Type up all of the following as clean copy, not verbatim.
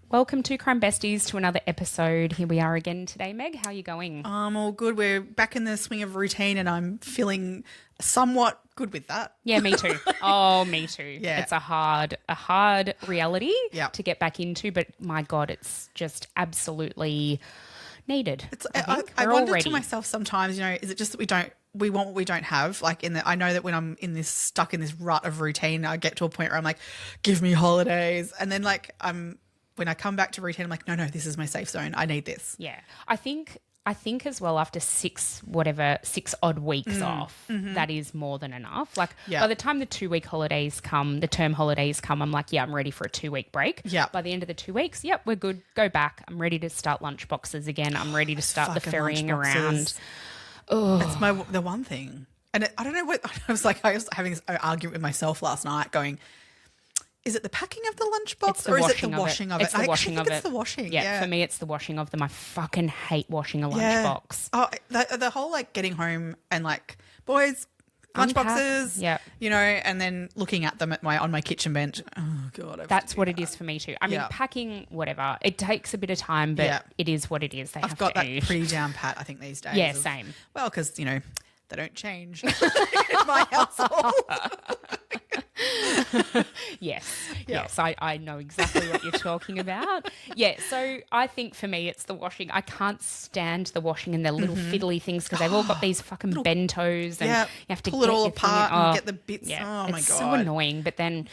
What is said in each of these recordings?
Welcome to Crime Besties, to another episode. Here we are again today. Meg, how are you going? I'm all good. We're back in the swing of routine and I'm feeling somewhat good with that. Yeah, me too. Oh, me too. Yeah. It's a hard reality Yep. to get back into, but my God, it's just absolutely needed. I wonder to myself sometimes, is it just that we want what we don't have? I know that when I'm stuck in this rut of routine, I get to a point where I'm like, give me holidays. And then when I come back to routine, I'm like, no, this is my safe zone. I need this. Yeah. I think as well, after 6 odd weeks off, that is more than enough. By the time the 2-week holidays come, the term holidays come, I'm like, yeah, I'm ready for a 2-week break. Yeah. By the end of the 2 weeks, yep, we're good. Go back. I'm ready to start lunch boxes again. I'm ready to start the ferrying around. Oh, it's the one thing. And I don't know what I was having this argument with myself last night, going, is it the packing of the lunchbox or is it the washing of it? It's the washing of it. It's the washing. Yeah, for me, it's the washing of them. I fucking hate washing a lunchbox. Oh, the whole getting home and boys, lunchboxes. Yeah. And then looking at them on my kitchen bench. Oh God, that's what it is for me too. I mean, packing, whatever. It takes a bit of time, but it is what it is. I've got that pretty down pat, I think, these days. Yeah, same. Well, because they don't change in my household. Yes, I know exactly what you're talking about. Yeah, so I think for me it's the washing. I can't stand the washing and their little fiddly things because they've all got these fucking bentos and you have to pull it all apart and get the bits. Yeah, oh my God. It's so annoying, but then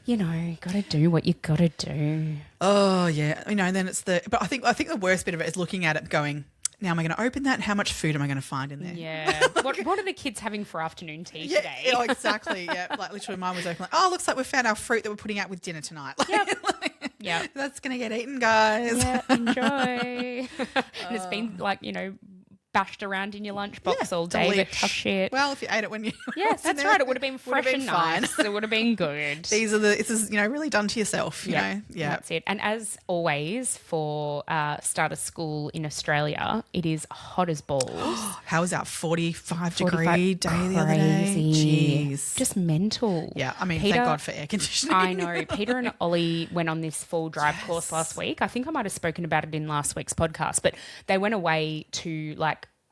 got to do what you got to do. Oh yeah, then it's but I think the worst bit of it is looking at it going, now am I going to open that and how much food am I going to find in there? Yeah. What are the kids having for afternoon tea today? Yeah, exactly. Yeah, literally mine was open looks like we found our fruit that we're putting out with dinner tonight. Yeah. That's going to get eaten, guys. Yeah, enjoy. And it's been bashed around in your lunchbox all day, but tough shit. Well, if you ate it when you yes, that's right. It would have been fresh and nice. It would have been good. This is really done to yourself. You know, that's it. And as always for start of school in Australia, it is hot as balls. How was our 45-degree day the other day? Jeez, just mental. Yeah, I mean, thank God for air conditioning. I know. Peter and Ollie went on this full drive course last week. I think I might have spoken about it in last week's podcast, but they went away to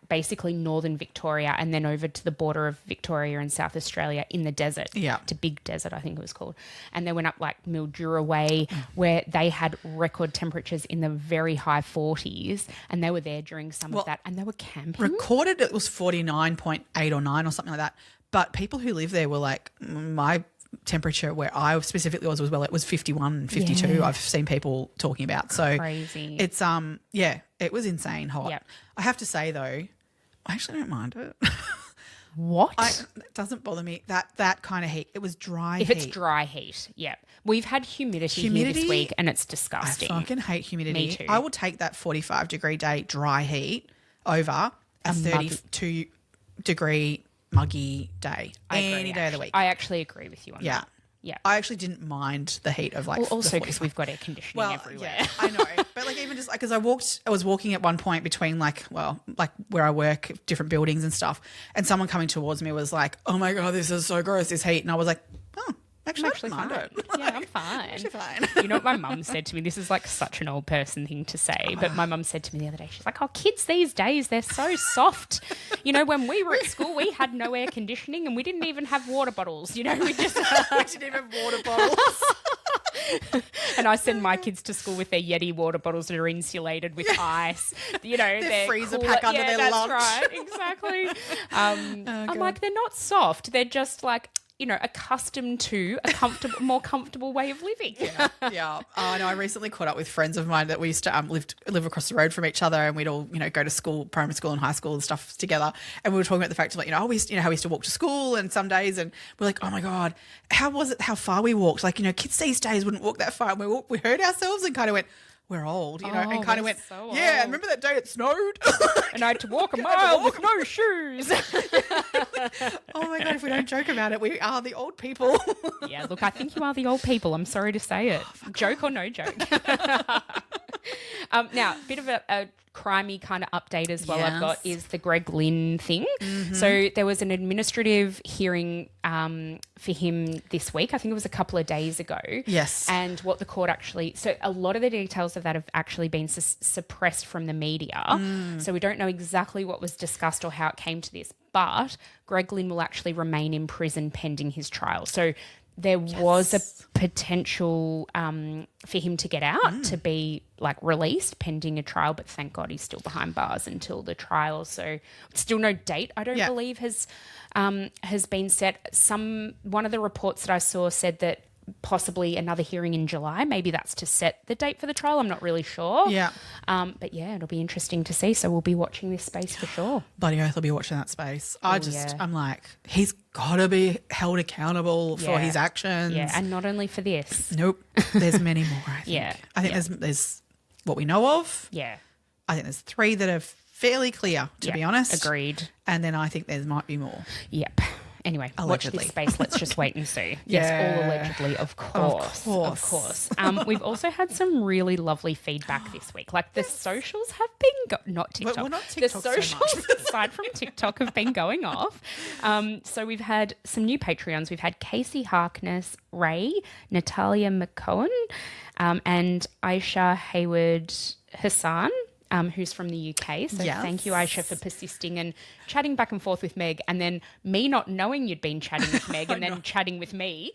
basically northern Victoria and then over to the border of Victoria and South Australia in the desert. Yeah. To Big Desert, I think it was called. And they went up Mildura way where they had record temperatures in the very high 40s and they were there during some of that and they were camping. Recorded it was 49.8 or 9 or something like that. But people who live there were my temperature where I specifically was it was 51, 52. Yeah. I've seen people talking about. So crazy. It's it was insane hot. Yep. I have to say though, I actually don't mind it. What? It doesn't bother me. That kind of heat. It was dry heat. If it's dry heat, yeah. We've had humidity here this week and it's disgusting. I fucking hate humidity. Me too. I will take that 45-degree day dry heat over a 32-degree muggy day any day of the week. I actually agree with you on that. Yeah. I actually didn't mind the heat of also because we've got air conditioning everywhere. Yeah, I know. But even just because I was walking at one point between where I work, different buildings and stuff, and someone coming towards me was like, "Oh my God, this is so gross, this heat," and I was like, "Oh, actually I don't mind it. Yeah, I'm fine. I'm actually fine." You know what my mum said to me? This is such an old person thing to say, but my mum said to me the other day, she's like, "Oh, kids these days, they're so soft. When we were at school, we had no air conditioning and we didn't even have water bottles. We just we didn't even have water bottles." And I send my kids to school with their Yeti water bottles that are insulated with ice. Their freezer pack under their lunch. That's right, exactly. I'm like, they're not soft. They're just accustomed to a more comfortable way of living. Yeah. Oh, no, I recently caught up with friends of mine that we used to live across the road from each other, and we'd all, go to school, primary school and high school and stuff together. And we were talking about the fact of how we used to walk to school and some days, and we're like, oh my God, how was it, how far we walked? Kids these days wouldn't walk that far. And we heard ourselves and kind of went, we're old, and kind of went, so yeah, remember that day it snowed? And I had to walk a mile with no shoes. Oh my God, if we don't joke about it, we are the old people. Yeah, look, I think you are the old people. I'm sorry to say it. Joke or no joke. Now, a bit of a crimey kind of update as well I've got Yes. is the Greg Lynn thing. So there was an administrative hearing for him this week. I think it was a couple of days ago. Yes. And what the court actually... So a lot of the details of that have actually been suppressed from the media. So we don't know exactly what was discussed or how it came to this. But Greg Lynn will actually remain in prison pending his trial. So there was a potential for him to get out, to be like released pending a trial, but thank God he's still behind bars until the trial. So still no date, I don't believe has been set. One of the reports that I saw said that possibly another hearing in July. Maybe that's to set the date for the trial. I'm not really sure. Yeah. But yeah, it'll be interesting to see. So we'll be watching this space for sure. Bloody oath, I'll be watching that space. I'm like, he's got to be held accountable for his actions. Yeah, and not only for this. Nope. There's many more, I think. Yeah. I think there's what we know of. Yeah. I think there's 3 that are fairly clear, to be honest. Agreed. And then I think there might be more. Yep. Anyway, Allegedly. watch this space. Let's just wait and see. Yes, all allegedly, of course. Of course. We've also had some really lovely feedback this week. Like the socials have been, not TikTok. Well, not TikTok the socials, so much. aside from TikTok, have been going off. So we've had some new Patreons. We've had Casey Harkness, Ray, Natalia McCohen, and Aisha Hayward Hassan. Who's from the UK. So thank you, Aisha, for persisting and chatting back and forth with Meg, and then me not knowing you'd been chatting with Meg and then chatting with me.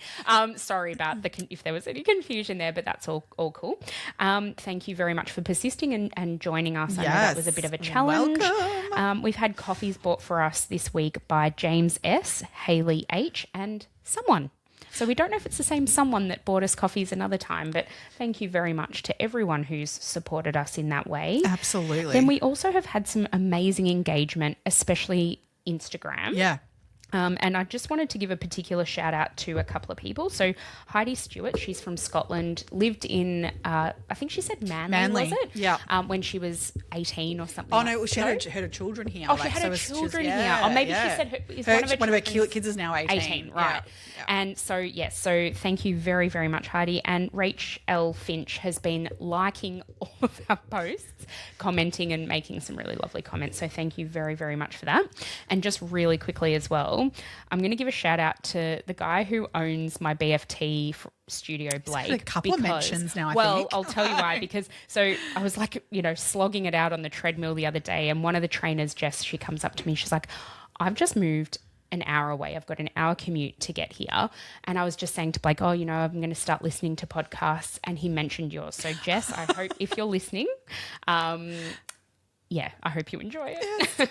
Sorry about if there was any confusion there, but that's all cool. Thank you very much for persisting and joining us. I know that was a bit of a challenge. Welcome. We've had coffees bought for us this week by James S., Hayley H., and someone. So we don't know if it's the same someone that bought us coffees another time, but thank you very much to everyone who's supported us in that way. Absolutely. Then we also have had some amazing engagement, especially Instagram. Yeah. And I just wanted to give a particular shout out to a couple of people. So Heidi Stewart, she's from Scotland, lived in, I think she said Manly, was it? Yeah. When she was 18 or something. Oh, no, she had her children here. Oh, she had her children here. Or maybe she said one of her kids is now 18. 18, right. Yeah. And so, yes, so thank you very, very much, Heidi. And Rach L. Finch has been liking all of our posts, commenting and making some really lovely comments. So thank you very, very much for that. And just really quickly as well, I'm going to give a shout out to the guy who owns my BFT studio, Blake. A couple of mentions now, I think. Well, I'll tell you why, because so I was like, slogging it out on the treadmill the other day, and one of the trainers, Jess, she comes up to me, she's like, I've just moved an hour away. I've got an hour commute to get here. And I was just saying to Blake, I'm going to start listening to podcasts. And he mentioned yours. So Jess, I hope if you're listening, I hope you enjoy it.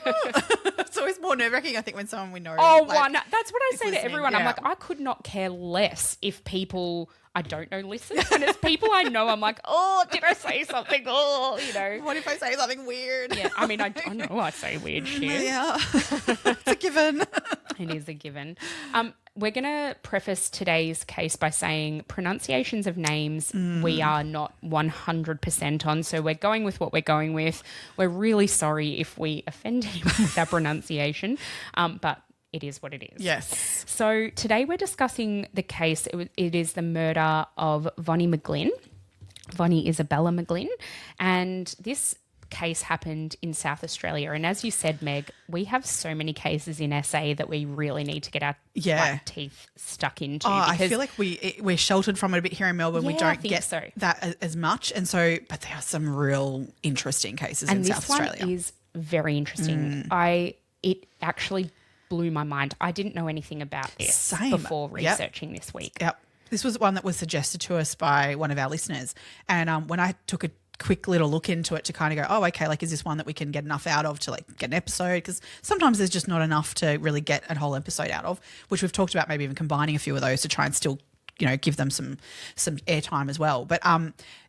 It's always more nerve-wracking, I think, when someone we know. That's what I say to everyone. Yeah. I'm like, I could not care less if people I don't know listen. When it's people I know, I'm like, oh, did I say something? Oh, What if I say something weird? Yeah, I mean, I know I say weird shit. Yeah, it's a given. It is a given. We're going to preface today's case by saying pronunciations of names we are not 100% on, so we're going with what we're going with. We're really sorry if we offend anyone with our pronunciation, but it is what it is. Yes. So today we're discussing the case. It is the murder of Vonnie McGlynn. Vonnie Isabella McGlynn, and this case happened in South Australia. And as you said, Meg, we have so many cases in SA that we really need to get our teeth stuck into. I feel like we're sheltered from it a bit here in Melbourne. We don't get that as much. And so, but there are some real interesting cases in South Australia. And this one is very interesting. It actually blew my mind. I didn't know anything about this before researching this week. Yep. This was one that was suggested to us by one of our listeners. And when I took a quick little look into it to kind of go, oh, okay, like, is this one that we can get enough out of to like get an episode? Because sometimes there's just not enough to really get a whole episode out of, which we've talked about maybe even combining a few of those to try and still, give them some airtime as well. But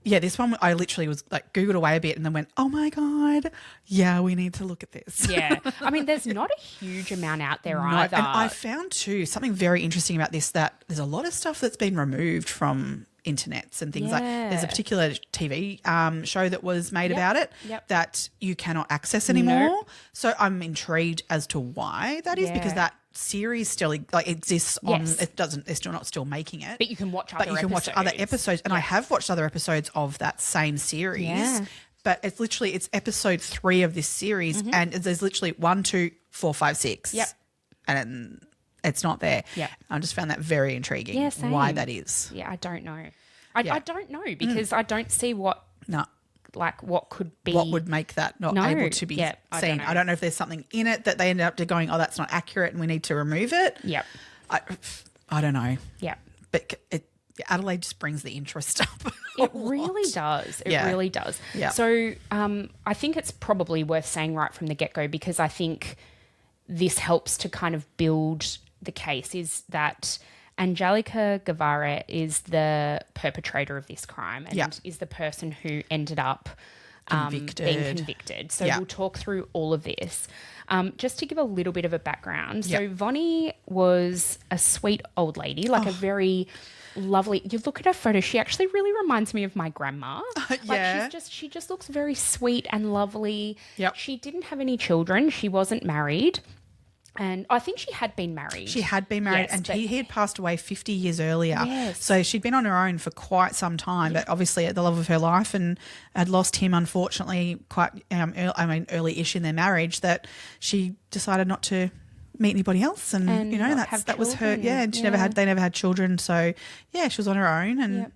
this one I literally was like Googled away a bit and then went, oh my God, yeah, we need to look at this. Yeah. I mean, there's not a huge amount out there either. And I found too something very interesting about this, that there's a lot of stuff that's been removed from internets and things like there's a particular TV show that was made about it that you cannot access anymore. Nope. So I'm intrigued as to why that is, because that series still exists on they're still not making it, but you can watch other episodes. And I have watched other episodes of that same series but it's episode 3 of this series, and there's literally 1, 2, 4, 5, 6. Yep. And it's not there. Yeah. I just found that very intriguing. Yeah, same. Why that is. Yeah, I don't know. I don't know because I don't see what could be. What would make that not able to be seen? I don't know if there's something in it that they ended up going, oh, that's not accurate and we need to remove it. Yep. I don't know. Yeah. But Adelaide just brings the interest up. It really does. It really does. Yeah. So I think it's probably worth saying right from the get-go, because I think this helps to kind of build the case, is that Angelika Gavare is the perpetrator of this crime and is the person who ended up being convicted. So we'll talk through all of this. Just to give a little bit of a background. So Vonnie was a sweet old lady, like a very lovely. You look at her photo, she actually really reminds me of my grandma. She just looks very sweet and lovely. Yep. She didn't have any children. She wasn't married. And I think she had been married. She had been married, and he had passed away 50 years earlier. Yes. So she'd been on her own for quite some time, but obviously at the love of her life, and had lost him, unfortunately, quite early-ish in their marriage, that she decided not to meet anybody else, and that was her. Yeah, and they never had children. So yeah, she was on her own, and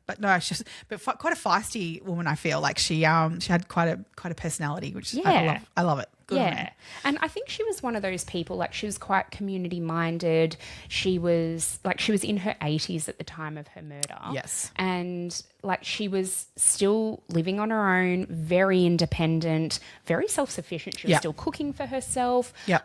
but no, she's quite a feisty woman. I feel like she had quite a personality, which I love it. Good on her. And I think she was one of those people, like she was quite community minded. She was in her 80s at the time of her murder. Yes. And like she was still living on her own, very independent, very self-sufficient. She was still cooking for herself. Yeah.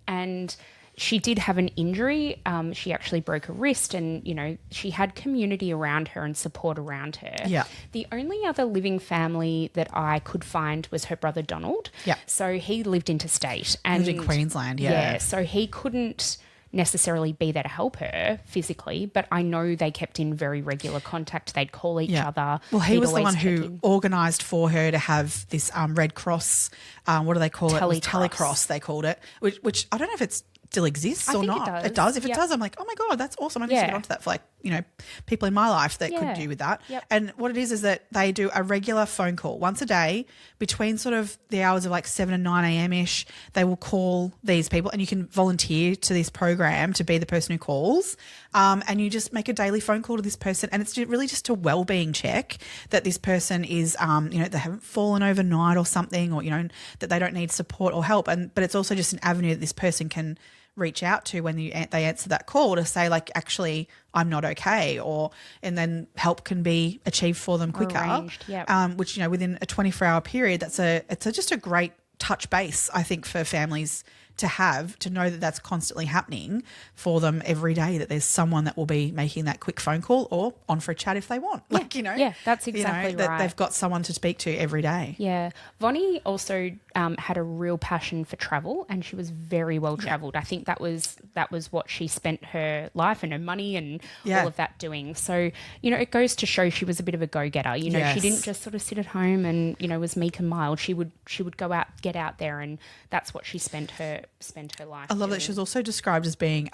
And she did have an injury. She actually broke a wrist, and, she had community around her and support around her. Yeah. The only other living family that I could find was her brother Donald. Yeah. So he lived interstate. And lived in Queensland, Yeah, so he couldn't necessarily be there to help her physically, but I know they kept in very regular contact. They'd call each other. Well, he was the one who organised for her to have this Red Cross, what do they call it? Telecross, they called it, which I don't know if it's still exists or not. It does. If it does, I'm like, oh my God, that's awesome. I need to get onto that for people in my life that could do with that. Yep. And what it is that they do a regular phone call once a day between sort of the hours of 7 and 9 a.m. ish. They will call these people, and you can volunteer to this program to be the person who calls. And you just make a daily phone call to this person, and it's really just a well-being check that this person is, they haven't fallen overnight or something, or that they don't need support or help. But it's also just an avenue that this person can reach out to when they answer that call to say, actually, I'm not okay, and then help can be achieved for them quicker. Arranged, which within a 24-hour period, it's just a great touch base, I think, for families to know that that's constantly happening for them every day, that there's someone that will be making that quick phone call or on for a chat if they want. Yeah, that's exactly right. That they've got someone to speak to every day. Yeah. Vonnie also had a real passion for travel, and she was very well travelled. I think that was what she spent her life and her money and all of that doing. So, it goes to show she was a bit of a go-getter. She didn't just sort of sit at home and, was meek and mild. She would go out, get out there, and that's what she spent her life I love doing. that she was also described as being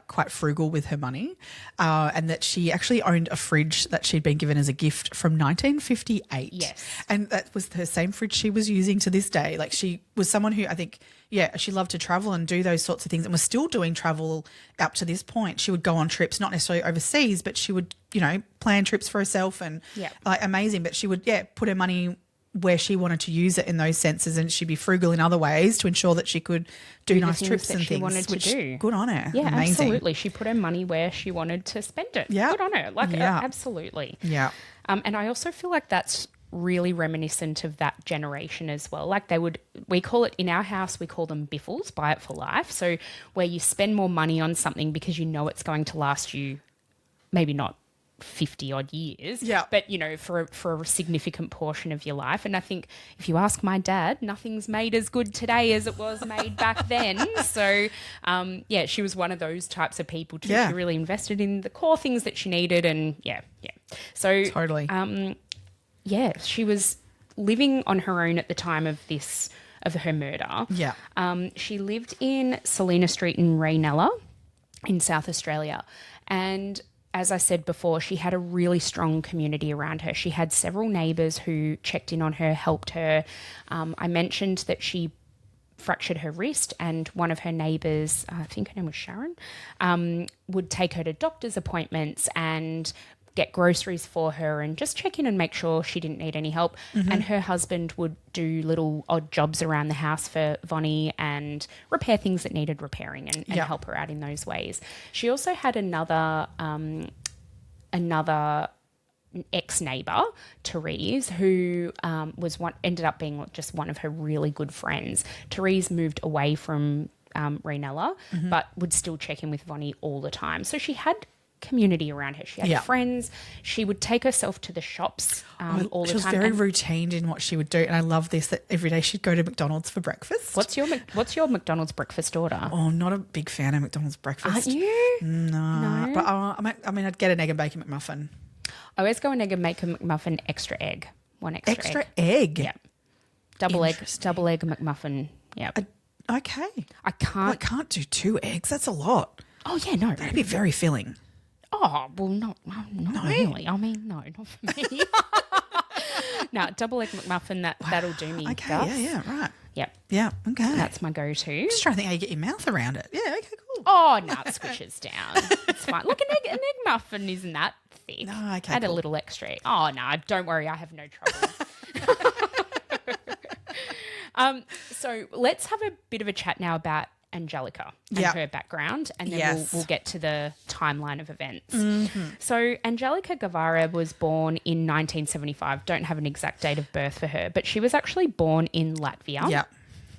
quite frugal with her money, and that she actually owned a fridge that she'd been given as a gift from 1958. Yes. And that was her same fridge she was using to this day. She was someone who I think, she loved to travel and do those sorts of things, and was still doing travel up to this point. She would go on trips, not necessarily overseas, but she would, plan trips for herself and amazing. But she would, put her money where she wanted to use it in those senses, and she'd be frugal in other ways to ensure that she could do nice trips and things. Wanted to do. Good on her. Yeah, amazing. Absolutely. She put her money where she wanted to spend it. Yeah. Good on her. Absolutely. Yeah. And I also feel like that's really reminiscent of that generation as well. We call it, in our house, we call them biffles, buy it for life. So where you spend more money on something because you know it's going to last you maybe not 50 odd years, but for a significant portion of your life. And I think if you ask my dad, nothing's made as good today as it was made back then. So she was one of those types of people too. She really invested in the core things that she needed, and so totally she was living on her own at the time of her murder. She lived in Selina Street in Raynella in South Australia, and as I said before, she had a really strong community around her. She had several neighbours who checked in on her, helped her. I mentioned that she fractured her wrist, and one of her neighbours, I think her name was Sharon, would take her to doctor's appointments and get groceries for her and just check in and make sure she didn't need any help. And her husband would do little odd jobs around the house for Vonnie and repair things that needed repairing and help her out in those ways. She also had another ex-neighbour, Therese, who ended up being just one of her really good friends. Therese moved away from Rainella, but would still check in with Vonnie all the time. So she had community around her. She had friends. She would take herself to the shops all the time. She was very routine in what she would do, and I love this, that every day she'd go to McDonald's for breakfast. What's your McDonald's breakfast order? Oh, not a big fan of McDonald's breakfast. Aren't you? No. But I'd get an egg and bacon McMuffin. I always go an egg and bacon McMuffin, extra egg. One extra egg? Yeah. Double egg McMuffin. Yeah. Okay. I can't do 2 eggs. That's a lot. Oh, yeah, no. That'd be very filling. Oh, well, not really. I mean, no, not for me. No, double egg McMuffin, that'll do me. Okay, Gus. yeah, right. Yep. Yeah, okay. That's my go-to. Just trying to think how you get your mouth around it. Yeah, okay, cool. Oh, no, it squishes down. It's fine. Look, an egg muffin isn't that thick. No, okay, Add cool. a little extra egg. Oh, no, don't worry. I have no trouble. So let's have a bit of a chat now about Angelica and her background, and then we'll get to the timeline of events. So Angelika Gavare was born in 1975. Don't have an exact date of birth for her, but she was actually born in Latvia. Yeah.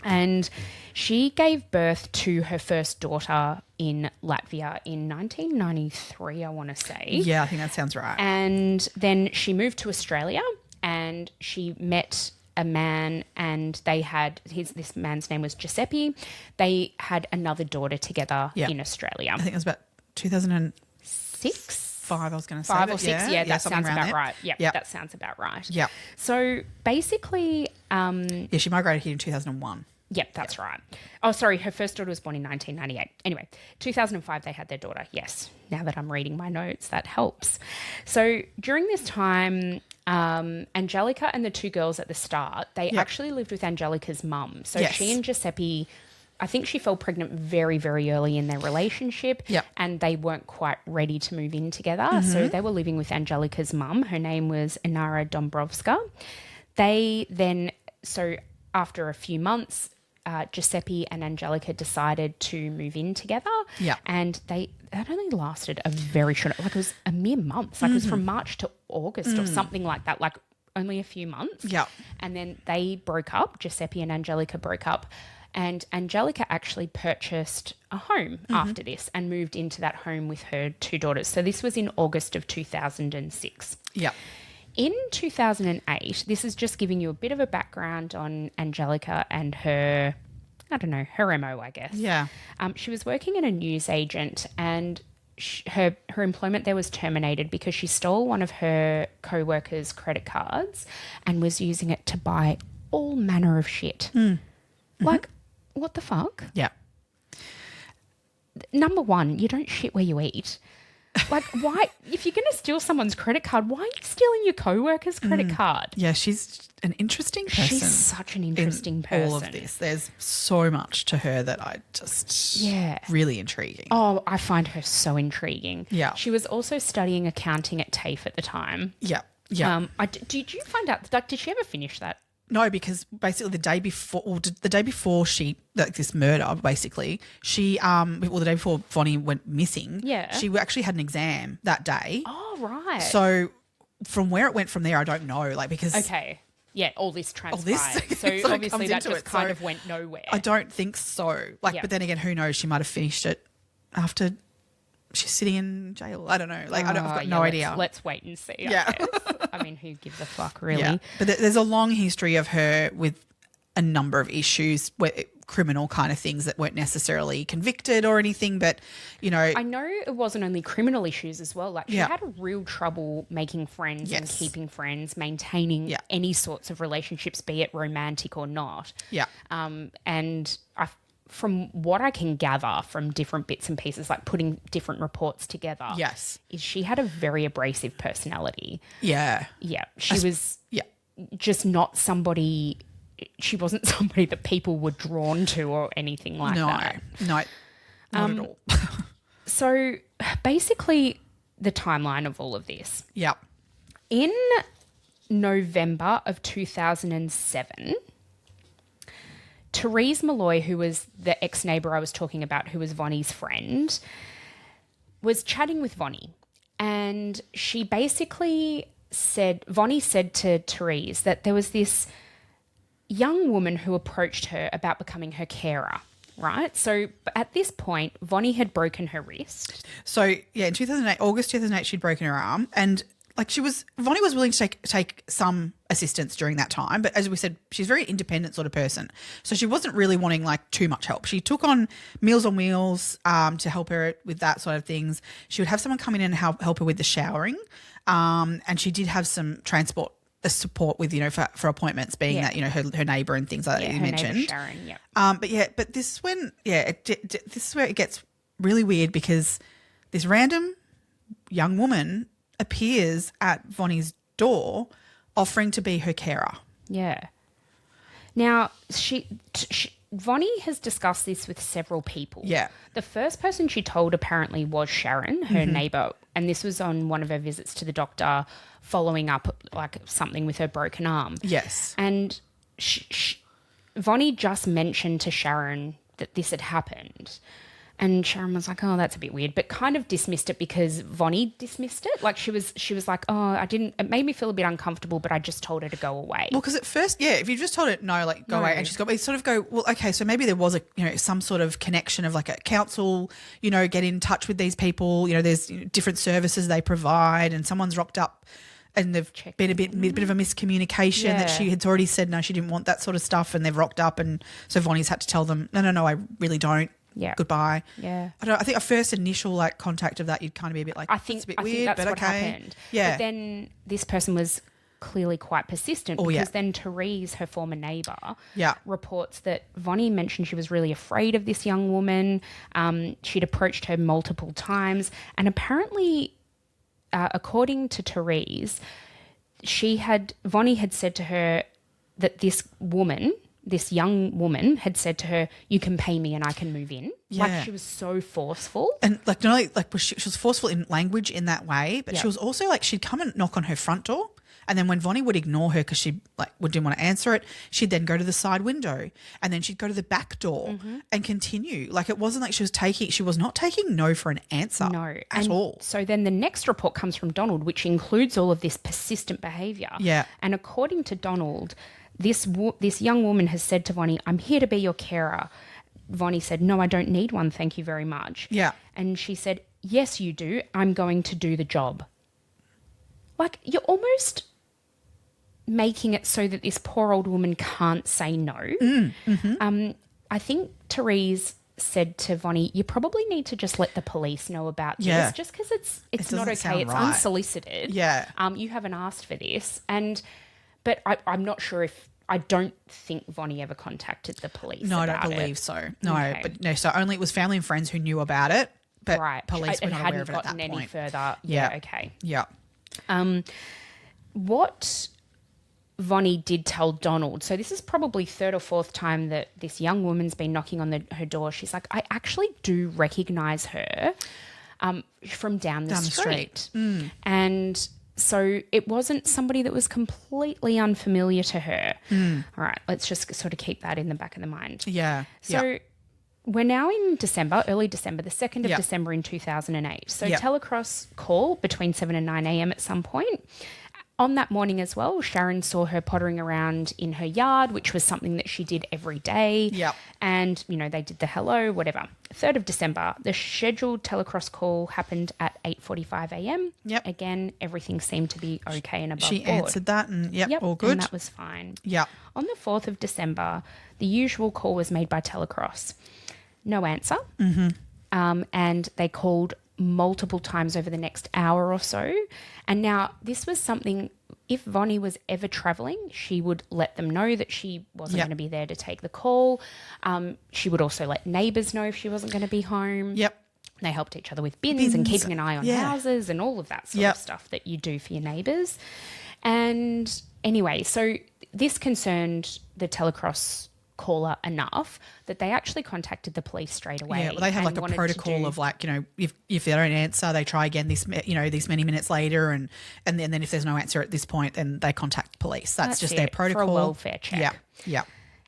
And she gave birth to her first daughter in Latvia in 1993, I want to say. Yeah, I think that sounds right. And then she moved to Australia and she met a man, and they had this man's name was Giuseppe. They had another daughter together in Australia. I think it was about 2006. 5, I was going to say. 5 or 6, yeah, that sounds about there. right. Yeah, that sounds about right. Yeah. So basically... she migrated here in 2001. Yep, that's right. Oh, sorry, her first daughter was born in 1998. Anyway, 2005 they had their daughter. Yes, now that I'm reading my notes, that helps. So during this time, Angelica and the 2 girls at the start, they actually lived with Angelica's mum. So she and Giuseppe, I think she fell pregnant very, very early in their relationship, and they weren't quite ready to move in together. So they were living with Angelica's mum. Her name was Inara Dombrovska. They then, so after a few months, Giuseppe and Angelica decided to move in together. Yeah. And that only lasted a very short, it was a mere month. It was from March to August or something like that, only a few months. Yeah. And then they broke up. Giuseppe and Angelica broke up. And Angelica actually purchased a home after this and moved into that home with her 2 daughters. So this was in August of 2006. Yeah. In 2008, this is just giving you a bit of a background on Angelica and her, her MO, I guess. Yeah. She was working at a newsagent, and her employment there was terminated because she stole one of her co-workers' credit cards and was using it to buy all manner of shit. What the fuck? Yeah. Number one, you don't shit where you eat. Why? If you're going to steal someone's credit card, why are you stealing your co-worker's credit card? Yeah, she's an interesting person. She's such an interesting person. All of this. There's so much to her that I just... really intriguing. Oh, I find her so intriguing. Yeah. She was also studying accounting at TAFE at the time. Yeah. Yeah. Did you find out, did she ever finish that? No, because basically the day before this murder, basically, the day before Vonnie went missing, she actually had an exam that day. Oh, right. So from where it went from there, I don't know, because... Okay. Yeah, all this transpired. So obviously that just kind of went nowhere. I don't think so. But then again, who knows? She might have finished it after she's sitting in jail. I don't know. I've got no idea. Let's wait and see. Yeah. I mean, who gives a fuck, really? Yeah. But there's a long history of her with a number of issues, criminal kind of things that weren't necessarily convicted or anything. But, I know it wasn't only criminal issues as well. She had real trouble making friends and keeping friends, maintaining any sorts of relationships, be it romantic or not. Yeah. And from what I can gather from different bits and pieces, like putting different reports together, Yes. is she had a very abrasive personality. Yeah. Yeah. She was Yeah. just not somebody, she wasn't somebody that people were drawn to or anything like that. No, not at all. So basically the timeline of all of this. Yeah. In November of 2007, Therese Malloy, who was the ex-neighbour I was talking about, who was Vonnie's friend, was chatting with Vonnie. And she basically said, Vonnie said to Therese that there was this young woman who approached her about becoming her carer, right? So at this point, Vonnie had broken her wrist. So, yeah, in 2008, August 2008, she'd broken her arm. And like Vonnie was willing to take some assistance during that time. But as we said, she's a very independent sort of person. So she wasn't really wanting like too much help. She took on Meals on Wheels to help her with that sort of things. She would have someone come in and help her with the showering. And she did have some transport support with, for appointments, being that, her neighbour and things like that you mentioned. Sharon, yeah. But this is when, this is where it gets really weird, because this random young woman appears at Vonnie's door offering to be her carer. Yeah. Now, Vonnie has discussed this with several people. Yeah. The first person she told apparently was Sharon, her neighbour, and this was on one of her visits to the doctor following up like something with her broken arm. Yes. And Vonnie just mentioned to Sharon that this had happened. And Sharon was like, oh, that's a bit weird, but kind of dismissed it because Vonnie dismissed it. Like she was like, oh, it made me feel a bit uncomfortable, but I just told her to go away. Well, because at first, if you just told her, no, like go away, and she's got, we sort of go, well, okay, so maybe there was some sort of connection of like a council, get in touch with these people, there's different services they provide, and someone's rocked up and they've been a bit of a miscommunication that she had already said, no, she didn't want that sort of stuff, and they've rocked up, and so Vonnie's had to tell them, no, I really don't. Yeah. Goodbye. Yeah. I think a first initial like contact of that, you'd kind of be a bit like, it's a bit weird, think that's but what okay. happened. Yeah. But then this person was clearly quite persistent because then Therese, her former neighbour, reports that Vonnie mentioned she was really afraid of this young woman. She'd approached her multiple times, and apparently, according to Therese, Vonnie had said to her that this young woman had said to her, you can pay me and I can move in. Yeah. Like she was so forceful. And like not only like she was forceful in language in that way, but she was also like, she'd come and knock on her front door, and then when Vonnie would ignore her because she didn't want to answer it, she'd then go to the side window, and then she'd go to the back door and continue. Like it wasn't like she was not taking no for an answer. No. At all. So then the next report comes from Donald, which includes all of this persistent behaviour. Yeah. And according to Donald, this young woman has said to Vonnie, I'm here to be your carer. Vonnie said, no, I don't need one, thank you very much. Yeah. And she said, yes, you do. I'm going to do the job. Like, you're almost making it so that this poor old woman can't say no. I think Therese said to Vonnie, you probably need to just let the police know about this, just because it's not okay. It's right. unsolicited. Yeah. You haven't asked for this. But I'm not sure if, I don't think Vonnie ever contacted the police. No, I don't believe so. No, but no, so only it was family and friends who knew about it, but police were not aware of it at that point. Any further. Yeah, okay. Yeah. What Vonnie did tell Donald, so this is probably third or fourth time that this young woman's been knocking on her door. She's like, I actually do recognise her from down the street. And so it wasn't somebody that was completely unfamiliar to her. All right, let's just sort of keep that in the back of the mind. Yeah. So we're now in December, early December, the 2nd of December in 2008. So telecross call between 7 and 9 a.m. at some point. On that morning as well, Sharon saw her pottering around in her yard, which was something that she did every day. Yep. And, they did the hello, whatever. 3rd of December, the scheduled telecross call happened at 8:45 a.m. Yep. Again, everything seemed to be okay and above board. She answered that and all good. And that was fine. Yeah. On the 4th of December, the usual call was made by telecross. No answer. And they called multiple times over the next hour or so. And now this was something if Vonnie was ever travelling, she would let them know that she wasn't Yep. going to be there to take the call. She would also let neighbours know if she wasn't going to be home. Yep. They helped each other with bins and keeping an eye on Yeah. houses and all of that sort Yep. of stuff that you do for your neighbours. And anyway, so this concerned the telecross caller enough that they actually contacted the police straight away. Yeah, well, they have like and a wanted to protocol do- of like, if they don't answer, they try again these many minutes later, and then if there's no answer at this point, then they contact police. That's just their it, protocol. for a welfare check. Yeah, yeah,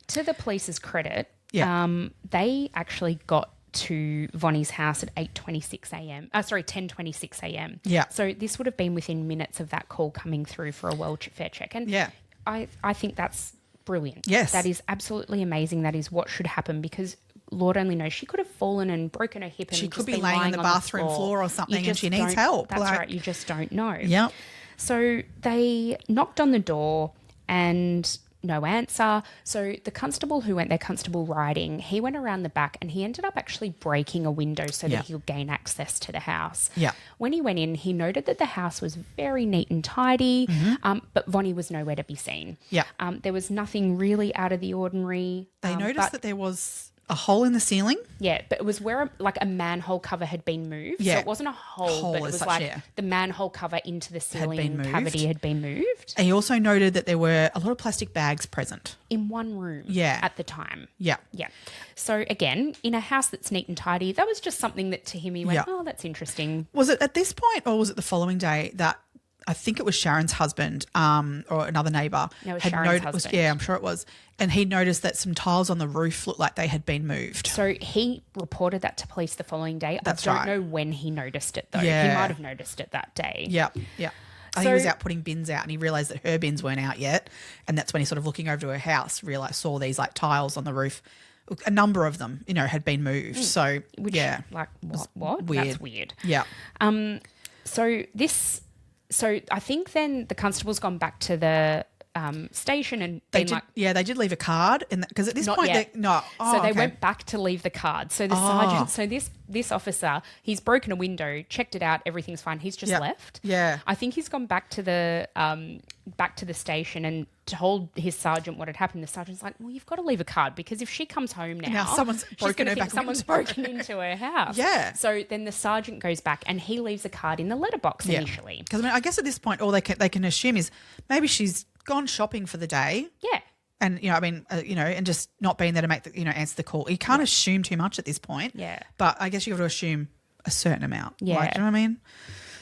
To the police's credit, Yeah. they actually got to Vonnie's house at 8:26 a.m. 10:26 a.m. Yeah. So this would have been within minutes of that call coming through for a welfare check. And Yeah. I think that's brilliant. Yes. That is absolutely amazing. That is what should happen, because Lord only knows she could have fallen and broken her hip and She just could be been laying on lying the on bathroom floor or something You and she just needs don't- help. That's Like- right. You just don't know. yeah. So they knocked on the door and no answer. So the constable who went there, Constable Riding, he went around the back and he ended up actually breaking a window so Yeah. that he'll gain access to the house. Yeah. When he went in, he noted that the house was very neat and tidy, but Vonnie was nowhere to be seen. Yeah. There was nothing really out of the ordinary. They noticed but- that there was a hole in the ceiling. Yeah, but it was where a manhole cover had been moved. Yeah. So it wasn't a hole, but it as was such, like yeah. the manhole cover into the ceiling moved. cavity had been moved And he also noted that there were a lot of plastic bags present. in one room Yeah. at the time. Yeah. Yeah. So again, in a house that's neat and tidy, that was just something that to him he went, Yeah. oh, that's interesting. Was it at this point or was it the following day that I think it was Sharon's husband or another neighbour? No, it was Sharon's husband. Yeah, I'm sure it was. And he noticed that some tiles on the roof looked like they had been moved. So he reported that to police the following day. That's I don't right. know when he noticed it though. Yeah. He might have noticed it that day. Yeah, yeah. I think So- he was out putting bins out and he realised that her bins weren't out yet. And that's when he sort of looking over to her house, saw these like tiles on the roof. A number of them, had been moved. So, Which, yeah. like, what? weird. That's weird. Yeah. So I think then the constable's gone back to the station and They been did, like, they did leave a card because at this Not point, yet. Oh, so they okay. went back to leave the card. So the sergeant, so this officer, he's broken a window, checked it out, everything's fine. He's just Yep. left. Yeah. I think he's gone back to the station and told his sergeant what had happened. The sergeant's like, well, you've got to leave a card because if she comes home now, someone's she's broken gonna her think back someone's window. broken into her house. Yeah. So then the sergeant goes back and he leaves a card in the letterbox initially. Because I guess at this point, all they can assume is maybe she's gone shopping for the day. Yeah. And, and just not being there to make answer the call. You can't assume too much at this point. Yeah. But I guess you've got to assume a certain amount. Yeah. Like, do you know what I mean?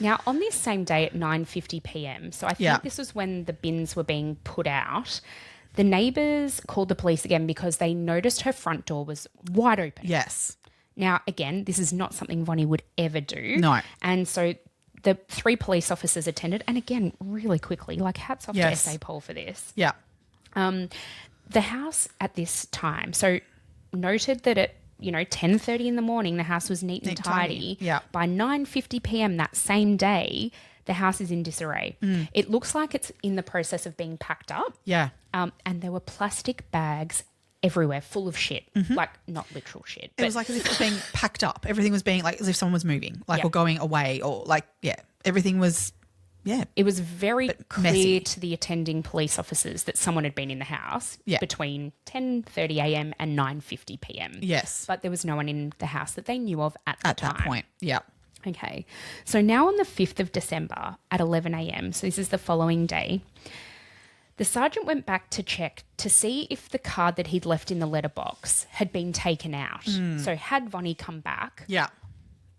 Now, on this same day at 9:50 p.m, so I think Yeah. this was when the bins were being put out, the neighbours called the police again because they noticed her front door was wide open. Yes. Now, again, this is not something Vonnie would ever do. No. And so the 3 police officers attended, and again, really quickly, like hats off Yes. to SA Paul for this. Yeah. The house at this time, so noted that at 10:30 in the morning, the house was neat and Neat, tidy. tidy. Yeah. By 9:50 p.m. that same day, the house is in disarray. It looks like it's in the process of being packed up. Yeah. And there were plastic bags everywhere full of shit, like not literal shit. It was like as if it was being packed up. Everything was being like as if someone was moving, like Yeah. or going away or like, yeah, everything was, yeah. It was very clear messy. to the attending police officers that someone had been in the house Yeah. between 10:30 a.m. and 9:50 p.m. Yes. But there was no one in the house that they knew of at the At time. that point. Yeah. Okay. So now on the 5th of December at 11 a.m., so this is the following day, the sergeant went back to check to see if the card that he'd left in the letterbox had been taken out. So had Vonnie come back Yeah.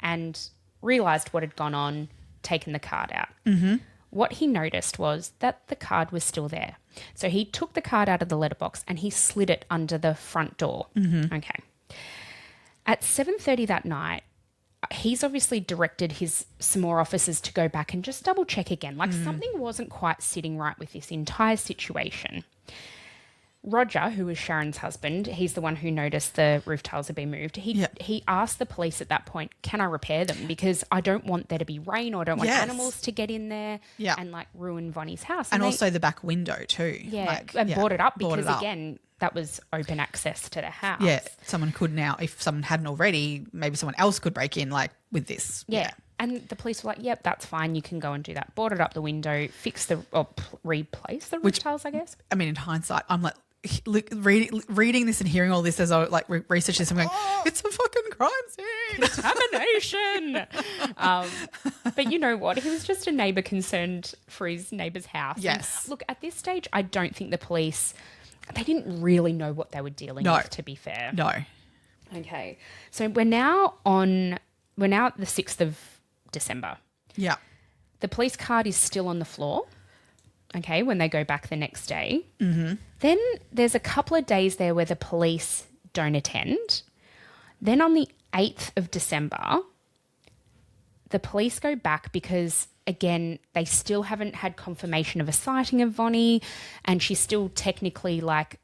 and realised what had gone on, taken the card out. Mm-hmm. What he noticed was that the card was still there. So he took the card out of the letterbox and he slid it under the front door. Mm-hmm. Okay. At 7:30 that night, he's obviously directed some more officers to go back and just double check again. Like something wasn't quite sitting right with this entire situation. Roger, who was Sharon's husband, he's the one who noticed the roof tiles had been moved. He asked the police at that point, can I repair them? Because I don't want there to be rain or I don't want Yes. animals to get in there Yeah. and like ruin Vonnie's house. And they- also the back window too. and board it up because Board it up. again, that was open access to the house. Yeah, someone could now, if someone hadn't already, maybe someone else could break in like with this. Yeah. And the police were like, yep, that's fine. You can go and do that. Boarded up the window, replace the roof tiles, I guess. I mean, in hindsight, I'm like, reading this and hearing all this as I like research this, I'm going, it's a fucking crime scene. Contamination. But you know what? He was just a neighbour concerned for his neighbour's house. Yes. And look, at this stage, I don't think the police, they didn't really know what they were dealing with, to be fair. No. Okay. So we're now at the 6th of December. Yeah. The police card is still on the floor. Okay, when they go back the next day. Mm-hmm. Then there's a couple of days there where the police don't attend. Then on the 8th of December, the police go back because, again, they still haven't had confirmation of a sighting of Vonnie, and she's still technically like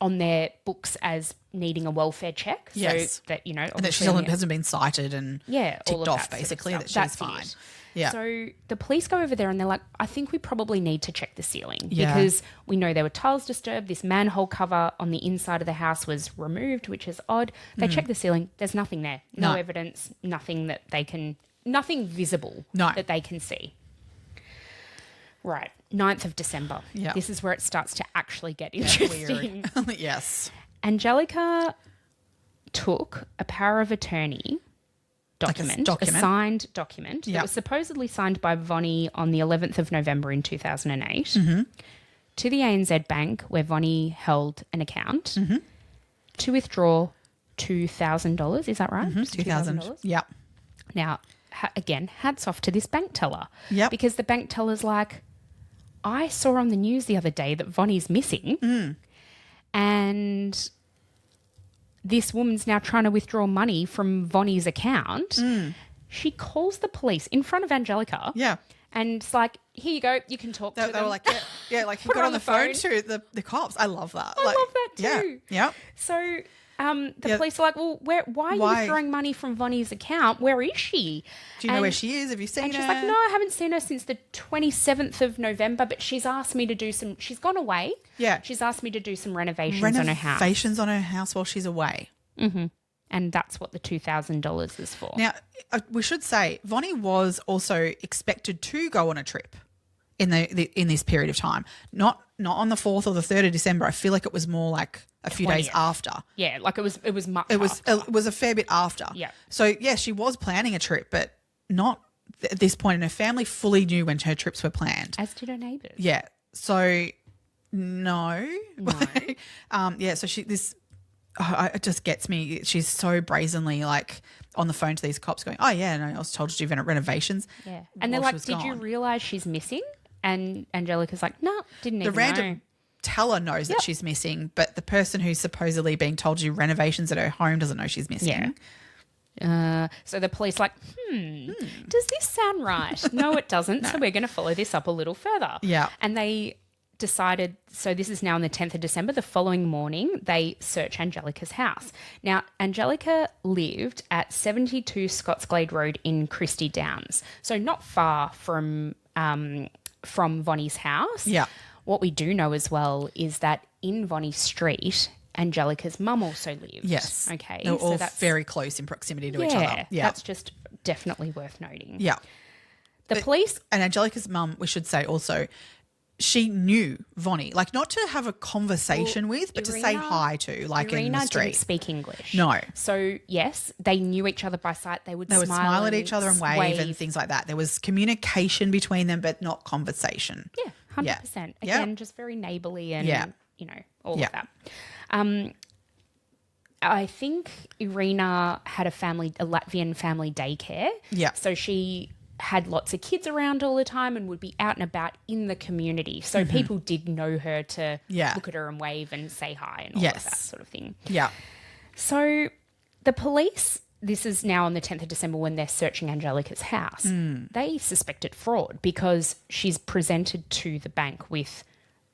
on their books as needing a welfare check. Yes. So that, you know, And that she hasn't been cited and ticked off, basically, that she's fine. It. Yeah. So the police go over there and they're like, I think we probably need to check the ceiling because we know there were tiles disturbed. This manhole cover on the inside of the house was removed, which is odd. They check the ceiling. There's nothing there. No evidence, nothing visible that they can see. Right. 9th of December. Yeah. This is where it starts to actually get interesting. Weird. Yes. Angelica took a power of attorney document, a signed document that was supposedly signed by Vonnie on the 11th of November in 2008 to the ANZ Bank where Vonnie held an account to withdraw $2,000. Is that right? $2,000. Yeah. Now, again, hats off to this bank teller. Yep. Because the bank teller's like, I saw on the news the other day that Vonnie's missing and this woman's now trying to withdraw money from Vonnie's account. She calls the police in front of Angelica. Yeah. And it's like, here you go, you can talk to them. They were like, like he got on the phone to the cops. I love that. I love that too. Yeah. So the police are like, well, why are you withdrawing money from Vonnie's account? Where is she? Do you know where she is? Have you seen her? And she's like, no, I haven't seen her since the 27th of November, but she's asked me to do she's gone away. Yeah. She's asked me to do some renovations on her house. Renovations on her house while she's away. Mm-hmm. And that's what the $2,000 is for. Now, we should say Vonnie was also expected to go on a trip in this period of time. Not on the 4th or the 3rd of December. I feel like it was more like a few 20th. days after. Yeah, like it was much It was a fair bit after. Yeah. So, yeah, she was planning a trip, but not at this point. And her family fully knew when her trips were planned. As did her neighbours. Yeah. So, no. So it just gets me. She's so brazenly like on the phone to these cops going, oh, yeah, no, I was told to do renovations. Yeah. And they're like, did you realise she's missing? And Angelica's like, no, didn't even know. The random teller knows that she's missing, but the person who's supposedly being told to do renovations at her home doesn't know she's missing. Yeah. So the police like, does this sound right? No, it doesn't. No. So we're going to follow this up a little further. Yeah. And they decided, so this is now on the 10th of December, the following morning, they search Angelica's house. Now, Angelica lived at 72 Scottsglade Road in Christie Downs, so not far from Vonnie's house. Yeah. What we do know as well is that in Vonnie Street, Angelica's mum also lived. Yes. Okay. They're all very close in proximity to each other. Yeah. That's just definitely worth noting. Yeah. The police... And Angelica's mum, we should say also, she knew Vonnie, like not to have a conversation with, but to say hi to, like in the street. Didn't speak English. No. So, yes, they knew each other by sight. They would smile at each other and wave and things like that. There was communication between them, but not conversation. Yeah, 100%. Again, just very neighbourly and, all of that. I think Irina had a Latvian family daycare. Yeah. So she had lots of kids around all the time and would be out and about in the community. So people did know her to look at her and wave and say hi and all of that sort of thing. Yeah. So the police, this is now on the 10th of December when they're searching Angelica's house, they suspected fraud because she's presented to the bank with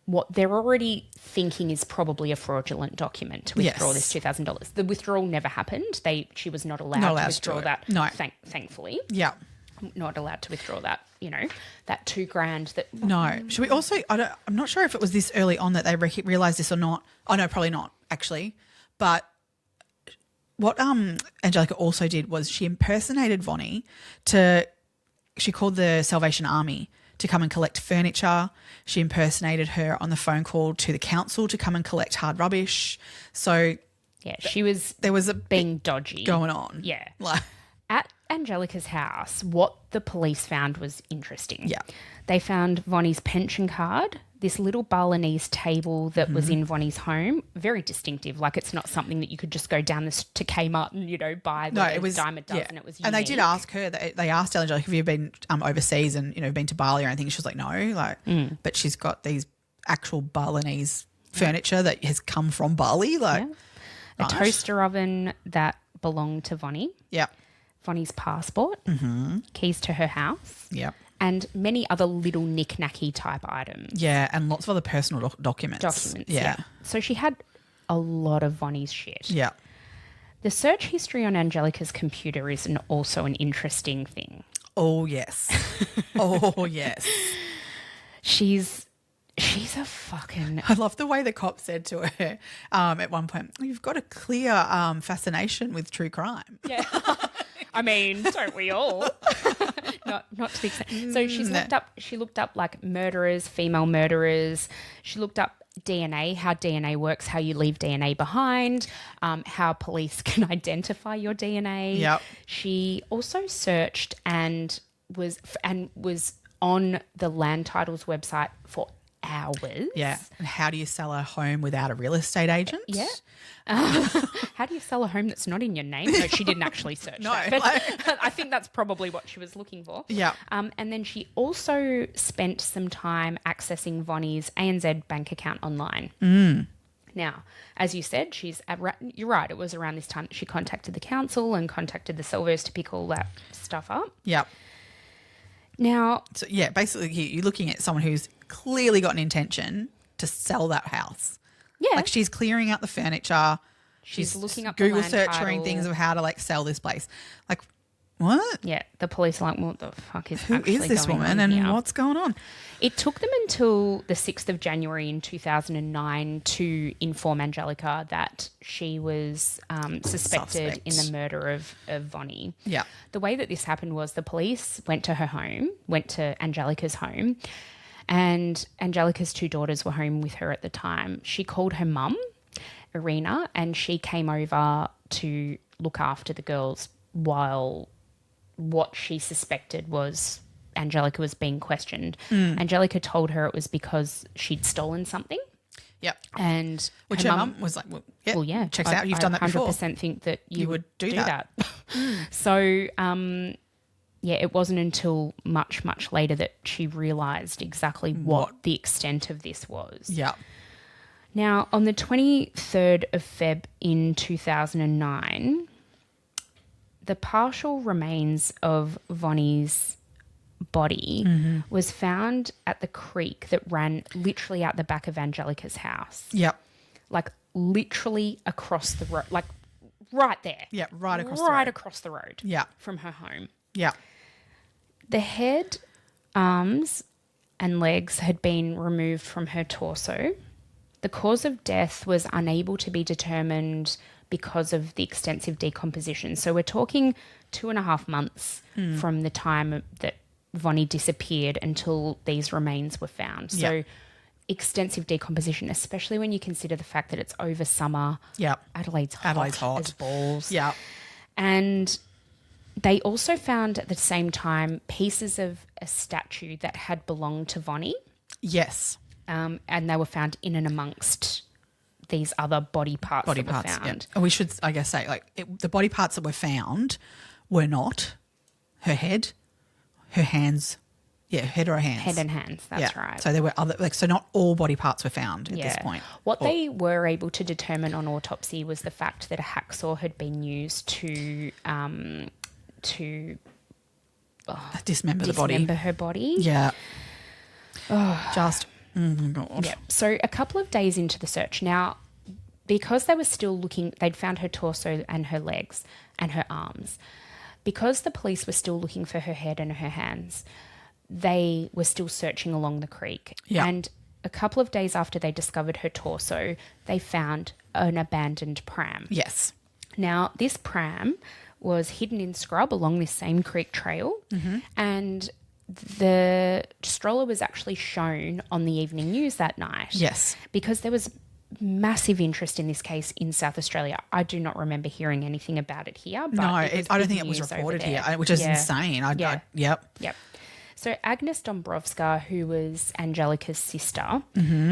what they're already thinking is probably a fraudulent document to withdraw this $2,000. The withdrawal never happened. She was not allowed to withdraw that. No. Thankfully. Yeah. Not allowed to withdraw that, that $2,000 that... No. Should we also... I'm not sure if it was this early on that they realised this or not. Oh, no, probably not, actually. But what Angelica also did was she impersonated Vonnie to she called the Salvation Army to come and collect furniture. She impersonated her on the phone call to the council to come and collect hard rubbish. So Yeah, there was a being dodgy going on. Yeah. Like, at Angelica's house, what the police found was interesting. Yeah. They found Vonnie's pension card, this little Balinese table that was in Vonnie's home, very distinctive. Like, it's not something that you could just go down to Kmart and, buy the it was dime a dozen. It was unique. And they did ask her, they asked Angelica, have you been overseas and, been to Bali or anything? She was like, no, but she's got these actual Balinese furniture that has come from Bali. Like, a toaster oven that belonged to Vonnie. Yeah. Vonnie's passport, keys to her house. Yeah. And many other little knick-knacky type items. Yeah, and lots of other personal documents. Yeah. So she had a lot of Vonnie's shit. Yeah. The search history on Angelica's computer is also an interesting thing. Oh, yes. Oh, yes. She's a fucking... I love the way the cop said to her at one point, you've got a clear fascination with true crime. Yeah. I mean, don't we all? not to the extent. So she looked up like murderers, female murderers. She looked up DNA, how DNA works, how you leave DNA behind, how police can identify your DNA. Yep. She also searched and was on the land titles website for hours. Yeah. And how do you sell a home without a real estate agent? Yeah. How do you sell a home that's not in your name? No, she didn't actually search that. But I think that's probably what she was looking for. Yeah. And then she also spent some time accessing Vonnie's ANZ bank account online. Now, as you said, you're right, it was around this time that she contacted the council and contacted the Silvers to pick all that stuff up. Yeah. Now... So, yeah, basically you're looking at someone who's clearly got an intention to sell that house. Yeah. Like, she's clearing out the furniture. She's looking up Google the land searching title. things of how to, sell this place. Like, what? Yeah, the police are like, what the fuck is Who actually is this going woman on and here? what's going on? It took them until the 6th of January in 2009 to inform Angelica that she was suspected in the murder of Vonnie. Yeah. The way that this happened was the police went to Angelica's home, and Angelica's 2 daughters were home with her at the time. She called her mum, Irina, and she came over to look after the girls while what she suspected was Angelica was being questioned. Angelica told her it was because she'd stolen something. Yep. And which her mum was like, well, yeah, checks out. You've done that before. I 100% think that you would do that. So, yeah, it wasn't until much, much later that she realised exactly what the extent of this was. Yeah. Now, on the 23rd of Feb in 2009, the partial remains of Vonnie's body was found at the creek that ran literally out the back of Angelica's house. Yep. Like literally across the road, like right there. Yeah, right across the road. Right across the road. Yeah. From her home. Yeah. The head, arms and legs had been removed from her torso. The cause of death was unable to be determined because of the extensive decomposition. So we're talking 2.5 months from the time that Vonnie disappeared until these remains were found. So extensive decomposition, especially when you consider the fact that it's over summer. Yeah. Adelaide's hot as balls. Yeah. And they also found at the same time pieces of a statue that had belonged to Vonnie. Yes. And they were found in and amongst these other body parts that were found. Yeah. And we should, I guess, say, the body parts that were found were not her head, her hands. Yeah, head or hands. Head and hands, that's right. So there were other, so not all body parts were found at this point. What they were able to determine on autopsy was the fact that a hacksaw had been used to dismember the body. Dismember her body. Yeah. Just, oh my God. Yeah. So a couple of days into the search, now, because they were still looking, they'd found her torso and her legs and her arms. Because the police were still looking for her head and her hands, they were still searching along the creek. Yeah. And a couple of days after they discovered her torso, they found an abandoned pram. Yes. Now, this pram was hidden in scrub along this same creek trail, and the stroller was actually shown on the evening news that night. Yes. Because there was massive interest in this case in South Australia. I do not remember hearing anything about it here. But I don't think it was reported here, which is insane. Yep. So Agnes Dombrovska, who was Angelica's sister,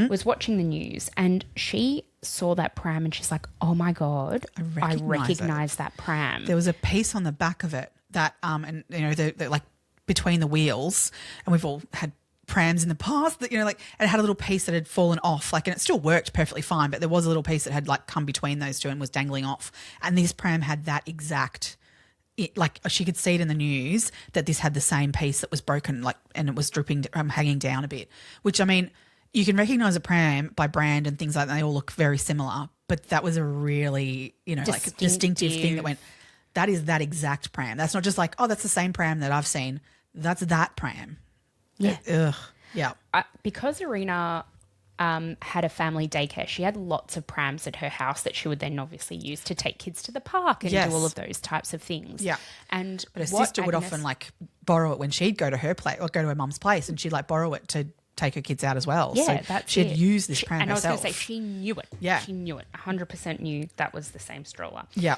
was watching the news, and she saw that pram and she's like, oh my God, I recognize that pram. There was a piece on the back of it that, and you know, the like between the wheels, and we've all had prams in the past that, you know, like, it had a little piece that had fallen off, like, and it still worked perfectly fine, but there was a little piece that had like come between those two and was dangling off. And this pram had that exact, like she could see it in the news that this had the same piece that was broken, like, and it was drooping, hanging down a bit, which, I mean, you can recognize a pram by brand and things like that. They all look very similar, but that was a really, you know, like distinctive thing that went, that is that exact pram. That's not just like, oh, that's the same pram that I've seen. That's that pram. Yeah. Yeah. Because Irina had a family daycare, she had lots of prams at her house that she would then obviously use to take kids to the park and do all of those types of things. Yeah. And but her sister would often like borrow it when she'd go to her place or go to her mum's place, and she'd like borrow it to take her kids out as well. Yeah, so that's she'd it. use this pram and herself. I was going to say, she knew it. Yeah. She knew it. 100% knew that was the same stroller. Yeah.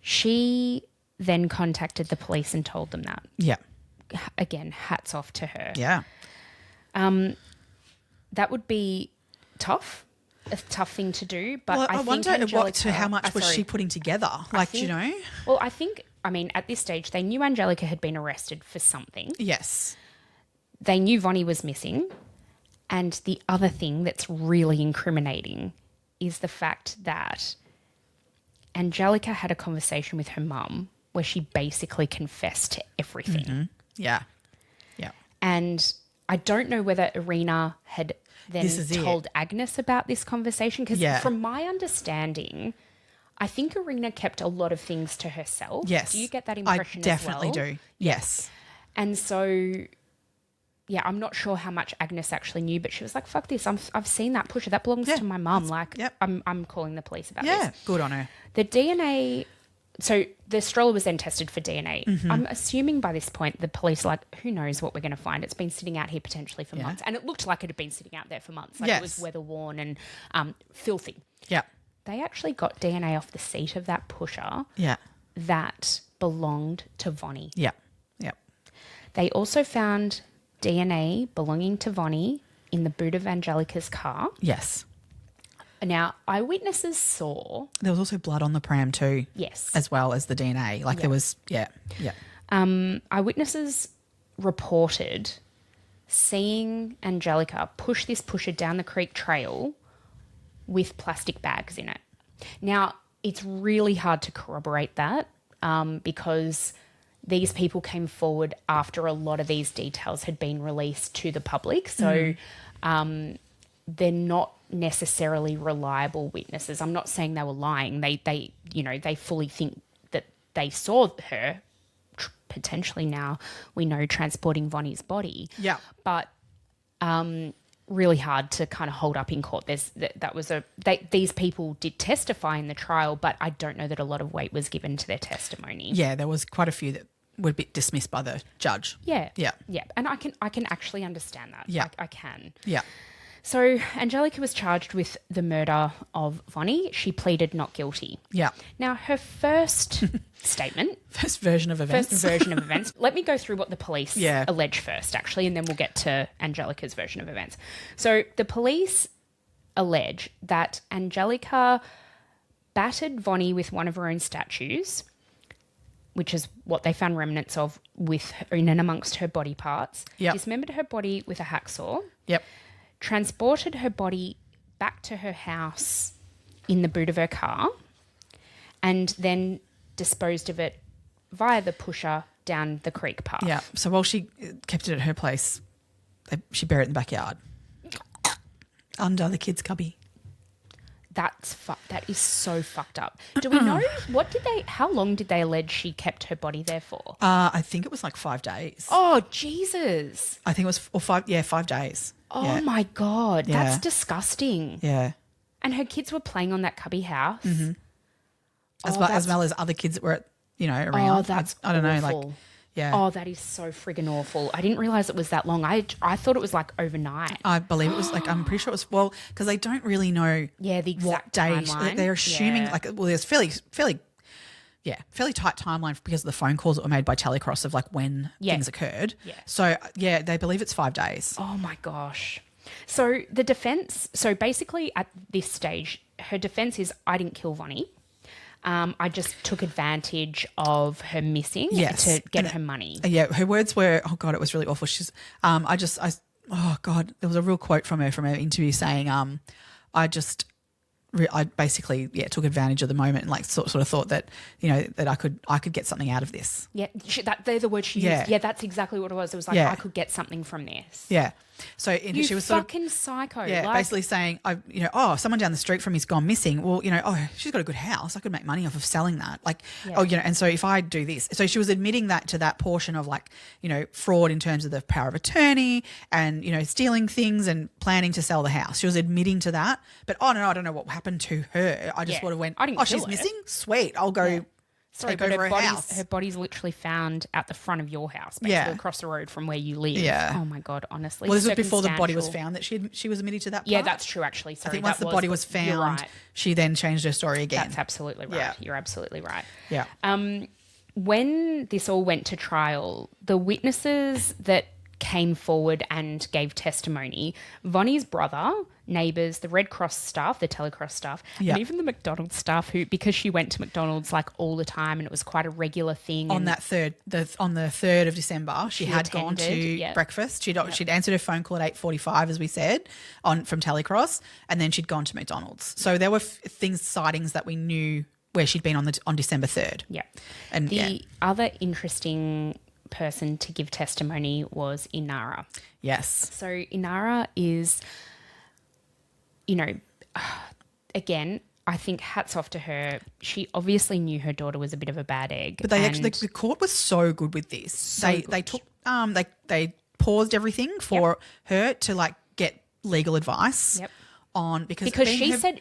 She then contacted the police and told them that. Yeah. Again, hats off to her. Yeah. That would be tough, a tough thing to do. But well, I think wonder Angelica, how much was she putting together? Like, you know? Well, I think, I mean, at this stage, they knew Angelica had been arrested for something. Yes. They knew Vonnie was missing. And the other thing that's really incriminating is the fact that Angelica had a conversation with her mum where she basically confessed to everything. Mm-hmm. Yeah. Yeah. And I don't know whether Irina had then told Agnes about this conversation, because from my understanding, I think Irina kept a lot of things to herself. Yes. Do you get that impression I definitely as well? do. Yes. And so, yeah, I'm not sure how much Agnes actually knew, but she was like, fuck this. I've seen that pusher. That belongs to my mum. Like, I'm calling the police about this. Yeah, good on her. The DNA... So the stroller was then tested for DNA. I'm assuming by this point the police are like, who knows what we're going to find? It's been sitting out here potentially for months. And it looked like it had been sitting out there for months. Like it was weather-worn and filthy. Yeah. They actually got DNA off the seat of that pusher that belonged to Vonnie. Yeah. Yeah. They also found DNA belonging to Vonnie in the boot of Angelica's car. Yes. Now, eyewitnesses saw... There was also blood on the pram too. Yes. As well as the DNA. Like there was, eyewitnesses reported seeing Angelica push this pusher down the creek trail with plastic bags in it. Now, it's really hard to corroborate that because these people came forward after a lot of these details had been released to the public. So they're not necessarily reliable witnesses. I'm not saying they were lying. They fully think that they saw her potentially, now we know, transporting Vonnie's body. Yeah. But really hard to kind of hold up in court. These people did testify in the trial, but I don't know that a lot of weight was given to their testimony. Yeah, there was quite a few that would be dismissed by the judge. Yeah. Yeah. Yeah. And I can actually understand that. Yeah. I can. Yeah. So Angelica was charged with the murder of Vonnie. She pleaded not guilty. Yeah. Now, her first statement... First version of events. Let me go through what the police allege first, actually, and then we'll get to Angelica's version of events. So the police allege that Angelica battered Vonnie with one of her own statues, which is what they found remnants of in and amongst her body parts. Yep. Dismembered her body with a hacksaw. Yep. Transported her body back to her house in the boot of her car, and then disposed of it via the pusher down the creek path. Yeah. So while she kept it at her place, she buried it in the backyard under the kids' cubby. That is so fucked up. Do we know how long did they allege she kept her body there for? I think it was like 5 days. Oh, Jesus. I think it was 5 days. Oh my God. That's disgusting. Yeah. And her kids were playing on that cubby house. Mm-hmm. As well as other kids that were at, around. Oh, that's I don't know, awful. like, yeah. Oh, that is so friggin' awful. I didn't realise it was that long. I thought it was like overnight. I believe it was like, I'm pretty sure it was, well, because they don't really know the what exact day. timeline. They're assuming Yeah. like, well, there's fairly tight timeline because of the phone calls that were made by Telecross of like when things occurred. Yeah. So yeah, they believe it's 5 days. Oh my gosh. So the defence, so basically at this stage, her defence is I didn't kill Vonnie. I just took advantage of her missing to get her money. Yeah, her words were, oh God, it was really awful. She's, oh God, there was a real quote from her interview saying, I basically took advantage of the moment and like sort of thought that that I could get something out of this. Yeah, they're the words she used. Yeah, that's exactly what it was. It was like I could get something from this. Yeah. So she was sort of fucking psycho. Yeah, basically saying, someone down the street from me's gone missing. Well, she's got a good house. I could make money off of selling that. Like, and so if I do this, so she was admitting that to that portion of like, fraud in terms of the power of attorney and stealing things and planning to sell the house. She was admitting to that, but I don't know what happened to her. I just would have went, she's missing. Sweet, I'll go. Yeah. Sorry, but her body's literally found at the front of your house, basically across the road from where you live. Yeah. Oh my God, honestly. Well, this was before the body was found that she was admitted to that part. Yeah, that's true, actually. Sorry, I think once the body was found, she then changed her story again. That's absolutely right. Yeah. You're absolutely right. Yeah. When this all went to trial, the witnesses that came forward and gave testimony, Vonnie's brother, neighbours, the Red Cross staff, the Telecross staff, and even the McDonald's staff who, because she went to McDonald's like all the time and it was quite a regular thing. On the 3rd of December, she had gone to breakfast. She'd answered her phone call at 8:45, as we said, from Telecross, and then she'd gone to McDonald's. So there were sightings that we knew where she'd been on December 3rd. Yeah. And the other interesting person to give testimony was Inara. Yes. So Inara is, again, I think hats off to her. She obviously knew her daughter was a bit of a bad egg. But the court was so good with this. They took they paused everything for her to like get legal advice on because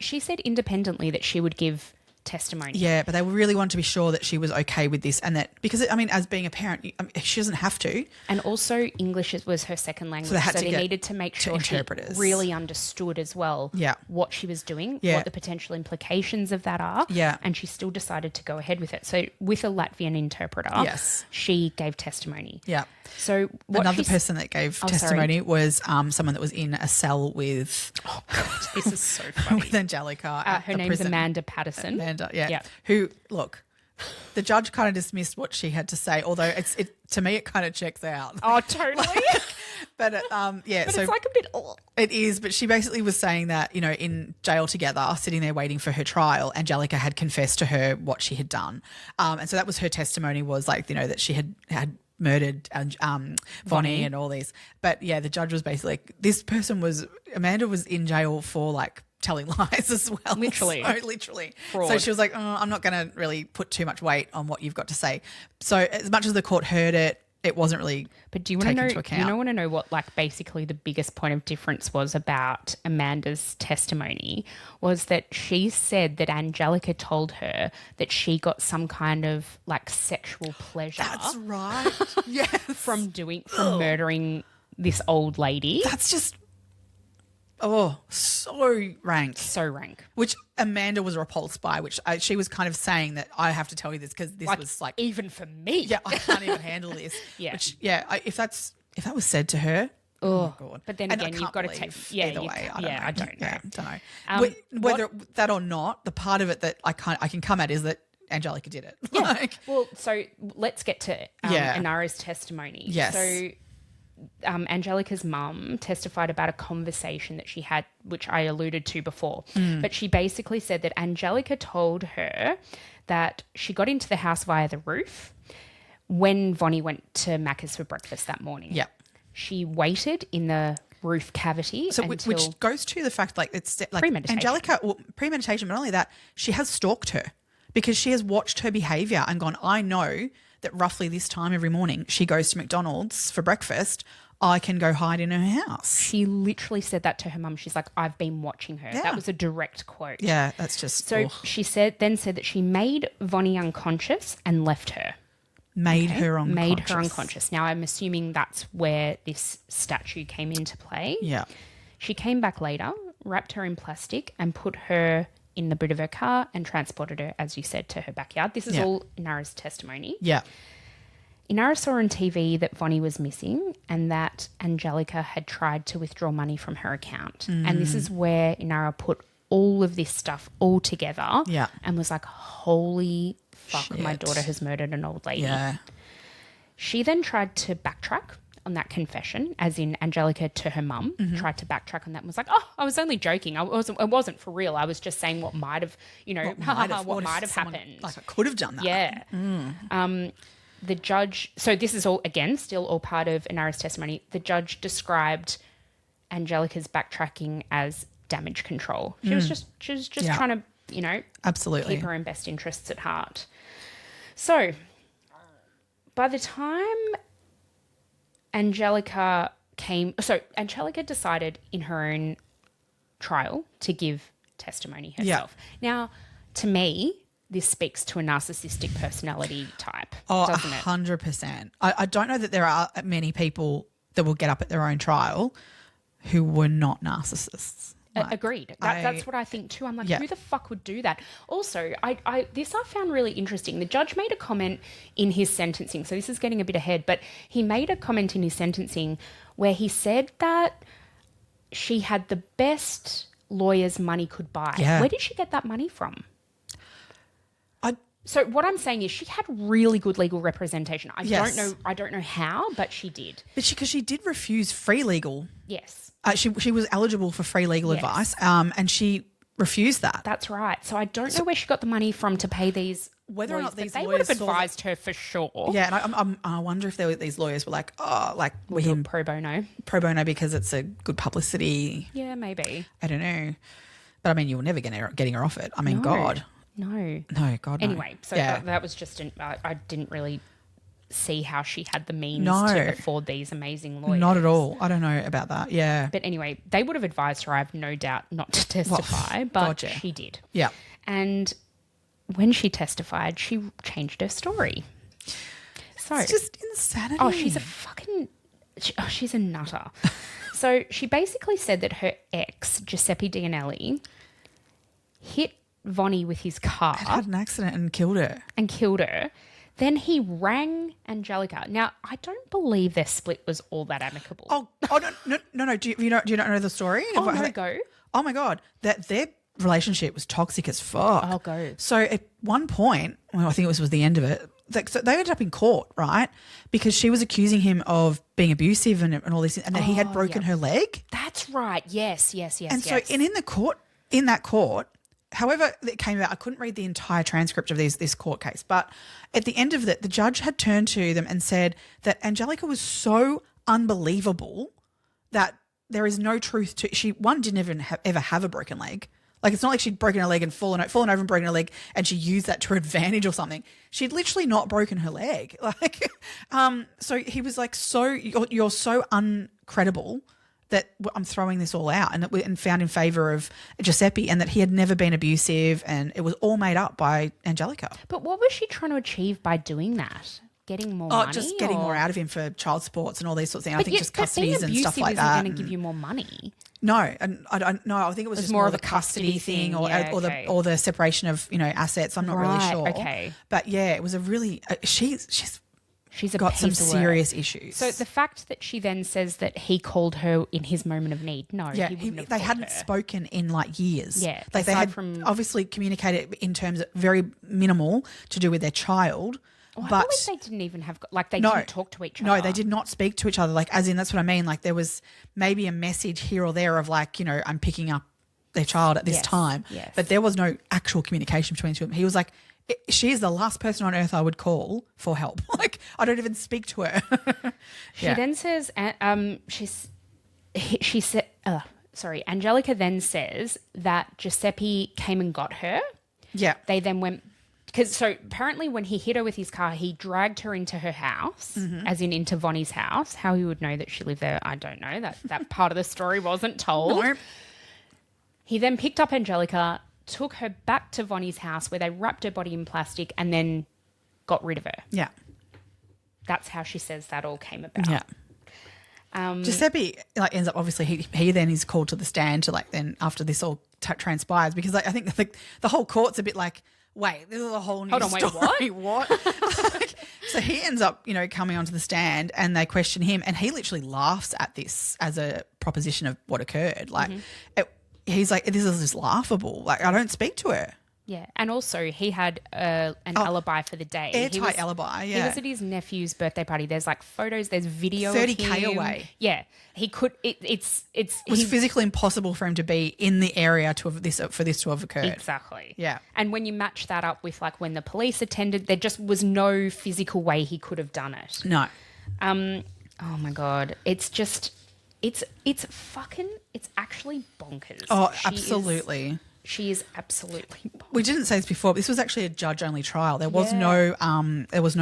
she said independently that she would give testimony. Yeah, but they really wanted to be sure that she was okay with this and that because, as being a parent, she doesn't have to. And also English was her second language, so they needed to make sure she really understood as well what she was doing, what the potential implications of that are. Yeah. And she still decided to go ahead with it. So with a Latvian interpreter, she gave testimony. Yeah. So another person that gave testimony was someone that was in a cell with this is so funny. with Angelica. Her name's Amanda Patterson. Who, look, the judge kind of dismissed what she had to say, although to me it kind of checks out. Oh, totally. But But it's like a bit. It is, but she basically was saying that in jail together, sitting there waiting for her trial, Angelica had confessed to her what she had done, and so that was her testimony was like that she had murdered Vonnie and all these. But yeah, the judge was basically like, Amanda was in jail for like telling lies as well. Literally. So, literally. Fraud. So she was like, I'm not going to really put too much weight on what you've got to say. So as much as the court heard it, it wasn't really But do you want to know? into account. You want to know what like basically the biggest point of difference was about Amanda's testimony was that she said that Angelica told her that she got some kind of like sexual pleasure. That's right. Yes. From murdering this old lady. That's just so rank. So rank. Which Amanda was repulsed by, which she was kind of saying that I have to tell you this because this was like even for me. Yeah, I can't even handle this. Yeah. Which, if that was said to her, oh God. But then again, you've got to take either way. I don't know. I don't know. Yeah, don't know. Whether that or not, the part of it that I can come at is that Angelica did it. Yeah. Well, so let's get to Inara's testimony. Yes. So Angelica's mum testified about a conversation that she had, which I alluded to before. But she basically said that Angelica told her that she got into the house via the roof when Vonnie went to Macca's for breakfast that morning. Yeah. She waited in the roof cavity which goes to the fact like it's like premeditation. Angelica, premeditation, but not only that, she has stalked her because she has watched her behaviour and gone, I know that roughly this time every morning she goes to McDonald's for breakfast. I can go hide in her house. She literally said that to her mum. She's like, I've been watching her. Yeah. That was a direct quote. Yeah, that's just... So she said that she made Vonnie unconscious and left her. Made her unconscious. Now, I'm assuming that's where this statue came into play. Yeah. She came back later, wrapped her in plastic and put her in the boot of her car and transported her, as you said, to her backyard. This is all Inara's testimony. Yeah. Inara saw on TV that Vonnie was missing and that Angelica had tried to withdraw money from her account. And this is where Inara put all of this stuff all together and was like, holy fuck, Shit. my daughter has murdered an old lady. Yeah. She then tried to backtrack on that confession, as in Angelica to her mum, tried to backtrack on that and was like, oh, I was only joking. It wasn't for real. I was just saying what might have, what might have happened. Like I could have done that. Yeah. The judge, so this is all, again, still all part of Inara's testimony. The judge described Angelica's backtracking as damage control. She was just trying to, absolutely keep her own best interests at heart. So by the time Angelica decided in her own trial to give testimony herself. Now, to me, this speaks to a narcissistic personality type, doesn't it? 100%. I don't know that there are many people that will get up at their own trial who were not narcissists. Agreed. That's what I think too. I'm like, who the fuck would do that? Also, I found really interesting. The judge made a comment in his sentencing. So this is getting a bit ahead, but he made a comment in his sentencing where he said that she had the best lawyers money could buy. Yeah. Where did she get that money from? So what I'm saying is she had really good legal representation. I don't know how, but she did. But because she did refuse free legal. Yes. She was eligible for free legal advice, and she refused that. That's right. So I don't know where she got the money from to pay these. Whether or not these they lawyers would have advised her for sure. Yeah, and I wonder if these lawyers were like, we do pro bono because it's a good publicity. Yeah, maybe. I don't know, but I mean, you were never getting her off it. I mean, God. No, God. Anyway, so that was just I didn't really see how she had the means to afford these amazing lawyers. Not at all. I don't know about that. Yeah. But anyway, they would have advised her, I have no doubt, not to testify, but she did. Yeah. And when she testified, she changed her story. So it's just insanity. Oh, she's a nutter. So she basically said that her ex, Giuseppe Dianelli, hit Vonnie with his car. Had an accident and killed her. Then he rang Angelica. Now, I don't believe their split was all that amicable. Oh no. Do you not know the story? Go. Oh my God. That their relationship was toxic as fuck. Oh, go. So at one point, well, I think it was the end of it, so they ended up in court, right? Because she was accusing him of being abusive and all this, and that he had broken her leg. That's right. Yes. And so in that court, however it came out, I couldn't read the entire transcript of this court case, but at the end of it, the judge had turned to them and said that Angelica was so unbelievable that there is no truth to. She didn't even ever have a broken leg. Like, it's not like she'd broken her leg and fallen over and broken her leg and she used that to her advantage or something. She'd literally not broken her leg. So he was like, you're so uncredible that I'm throwing this all out, and found in favour of Giuseppe, and that he had never been abusive, and it was all made up by Angelica. But what was she trying to achieve by doing that? Getting more money? Just getting more out of him for child supports and all these sorts of things. I think just custodies and stuff like that. Being abusive isn't going to give you more money. No, and I don't know. I think it was just more of a custody thing, or the separation of assets. I'm not really sure. Okay, but yeah, it was a really She's a got some piece of serious issues. So the fact that she then says that he called her in his moment of need, they hadn't spoken in like years. Yeah, like they had obviously communicated in terms of very minimal to do with their child. Well, but I believe they didn't even have didn't talk to each other. No, they did not speak to each other. Like, as in, that's what I mean. Like, there was maybe a message here or there of I'm picking up their child at this time. Yes. But there was no actual communication between the two of them. He was like, she is the last person on earth I would call for help. Like, I don't even speak to her. She then says, Angelica then says that Giuseppe came and got her. Yeah. They then went because so apparently when he hit her with his car, he dragged her into her house, as in into Vonnie's house. How he would know that she lived there, I don't know. That part of the story wasn't told. No. He then picked up Angelica, took her back to Vonnie's house where they wrapped her body in plastic and then got rid of her. Yeah. That's how she says that all came about. Yeah. Giuseppe ends up, obviously he then is called to the stand to then after this all transpires, because I think the whole court's a bit like, wait, this is a whole new story. What? So he ends up, coming onto the stand and they question him, and he literally laughs at this as a proposition of what occurred. He's like, this is just laughable. I don't speak to her. Yeah, and also he had an alibi for the day. Airtight alibi, yeah. He was at his nephew's birthday party. There's photos, there's video 30K of him. away. Yeah, he could. It was physically impossible for him to be in the area for this to have occurred. Exactly. Yeah. And when you match that up with when the police attended, there just was no physical way he could have done it. No. Oh my God, it's actually bonkers. Oh, absolutely. She is absolutely bonkers. We didn't say this before, but this was actually a judge-only trial. There was no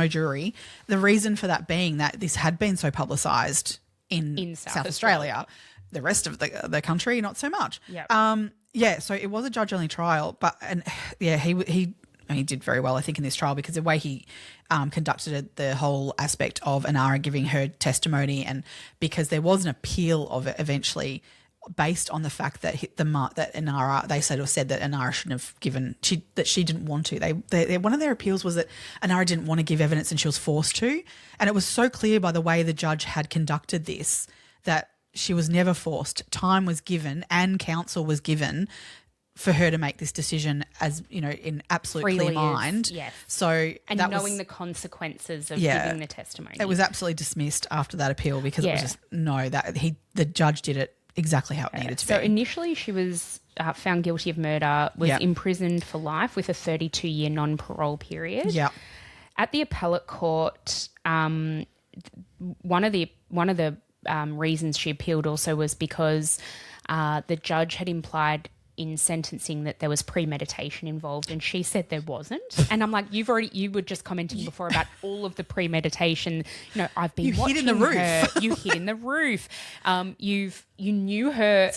jury. The reason for that being that this had been so publicised in South Australia. The rest of the country, not so much. Yep. So it was a judge-only trial, he did very well, I think, in this trial, because the way he conducted the whole aspect of Inara giving her testimony, and because there was an appeal of it eventually, based on the fact that that Inara, they said that Inara shouldn't have given, that she didn't want to. One of their appeals was that Inara didn't want to give evidence and she was forced to, and it was so clear by the way the judge had conducted this that she was never forced. Time was given and counsel was given for her to make this decision, as in absolute clear mind. Yes. So and knowing the consequences of giving the testimony, it was absolutely dismissed after that appeal, because it was just the judge did it exactly how it needed to be. So initially she was found guilty of murder, was imprisoned for life with a 32-year non-parole period. Yeah. At the appellate court, one of the reasons she appealed also was because the judge had implied in sentencing that there was premeditation involved, and she said there wasn't. And I'm like, you were just commenting before about all of the premeditation. I've been watching hid in the roof. You hid in the roof. You knew her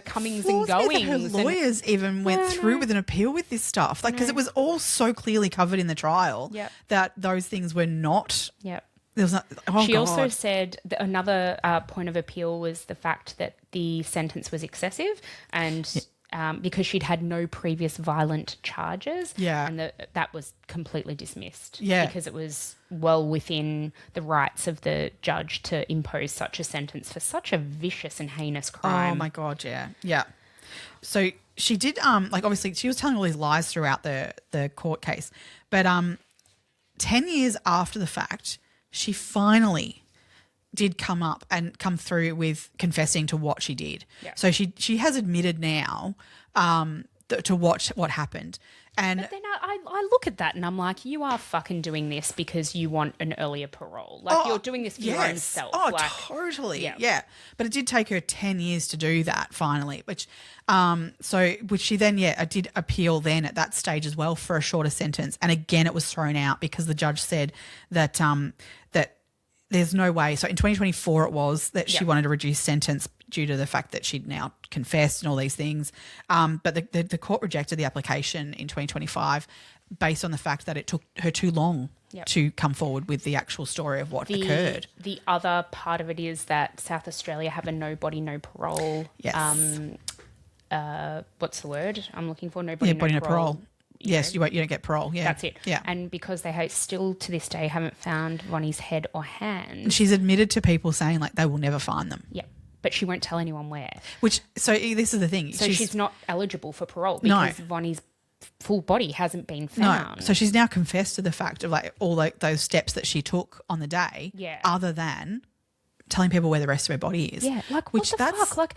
comings and goings. Her lawyers even went through with an appeal with this stuff, because it was all so clearly covered in the trial that those things were not. Yep. There was not, she also said that another point of appeal was the fact that the sentence was excessive, and because she'd had no previous violent charges, and that was completely dismissed, because it was well within the rights of the judge to impose such a sentence for such a vicious and heinous crime. Oh my God, yeah. So she did, obviously she was telling all these lies throughout the court case, but 10 years after the fact, she finally did come through with confessing to what she did. Yeah. So she has admitted now to what happened. And but then I look at that and I'm like, you are fucking doing this because you want an earlier parole. You're doing this for your own self. Oh, totally. Yeah. But it did take her 10 years to do that finally, which she then, did appeal then at that stage as well for a shorter sentence. And again, it was thrown out because the judge said that that there's no way. So in 2024 it was that she wanted a reduced sentence due to the fact that she'd now confessed and all these things. But the court rejected the application in 2025 based on the fact that it took her too long to come forward with the actual story of what occurred. The other part of it is that South Australia have a no body, no parole. Yes. What's the word I'm looking for? No parole. Yes, you don't get parole. Yeah, that's it. Yeah, and because they still to this day haven't found Vonnie's head or hand. She's admitted to people saying they will never find them. Yeah, but she won't tell anyone where. So this is the thing. So she's not eligible for parole because Vonnie's full body hasn't been found. No. So she's now confessed to the fact of all those steps that she took on the day. Yeah. Other than telling people where the rest of her body is. Yeah. What the fuck?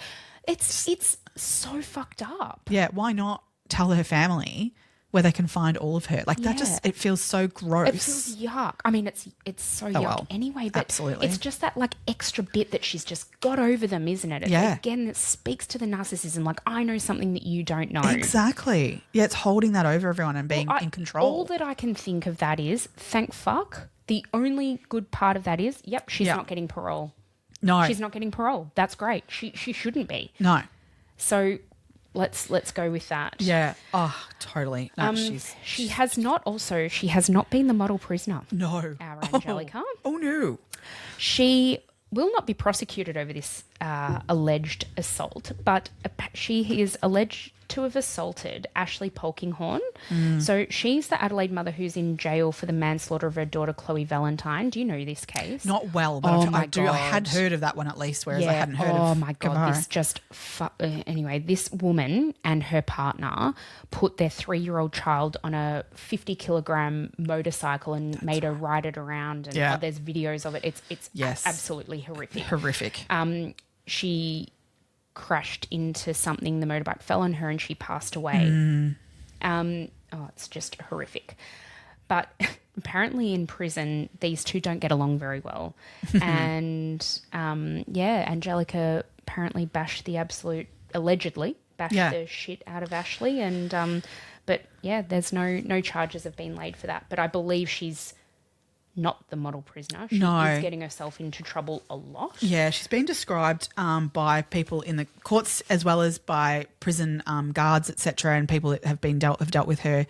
It's so fucked up. Yeah. Why not tell her family where they can find all of her. Like that Yeah. it feels so gross. It feels yuck. I mean, it's so yuck well, anyway, but absolutely. it's just that like extra bit that she's just got over them, isn't it? Yeah. Again, it speaks to the narcissism. Like, I know something that you don't know. Exactly. Yeah, it's holding that over everyone and being in control. All that I can think of that is, thank fuck, the only good part of that is, yep, she's not getting parole. No. She's not getting parole. That's great. She shouldn't be. No. So let's go with that. Yeah. Oh, totally. No, she has not been the model prisoner. No. Our Angelica. Oh, no. She will not be prosecuted over this alleged assault, but she is alleged to have assaulted Ashley Polkinghorne. So she's the Adelaide mother who's in jail for the manslaughter of her daughter Chloe Valentine. Do you know this case? Not well, but I had heard of that one at least, whereas I hadn't heard of. Oh my God, Guevara. this just anyway. This woman and her partner put their 3-year-old child on a 50-kilogram motorcycle and made her ride it around. And there's videos of it. It's absolutely horrific. Horrific. She crashed into something, the motorbike fell on her and she passed away. It's just horrific. But apparently in prison, these two don't get along very well. And Angelica apparently allegedly bashed the shit out of Ashley. And but there's no charges have been laid for that. But I believe she's not the model prisoner. She is getting herself into trouble a lot. Yeah, she's been described by people in the courts as well as by prison guards, etc., and people that have dealt with her,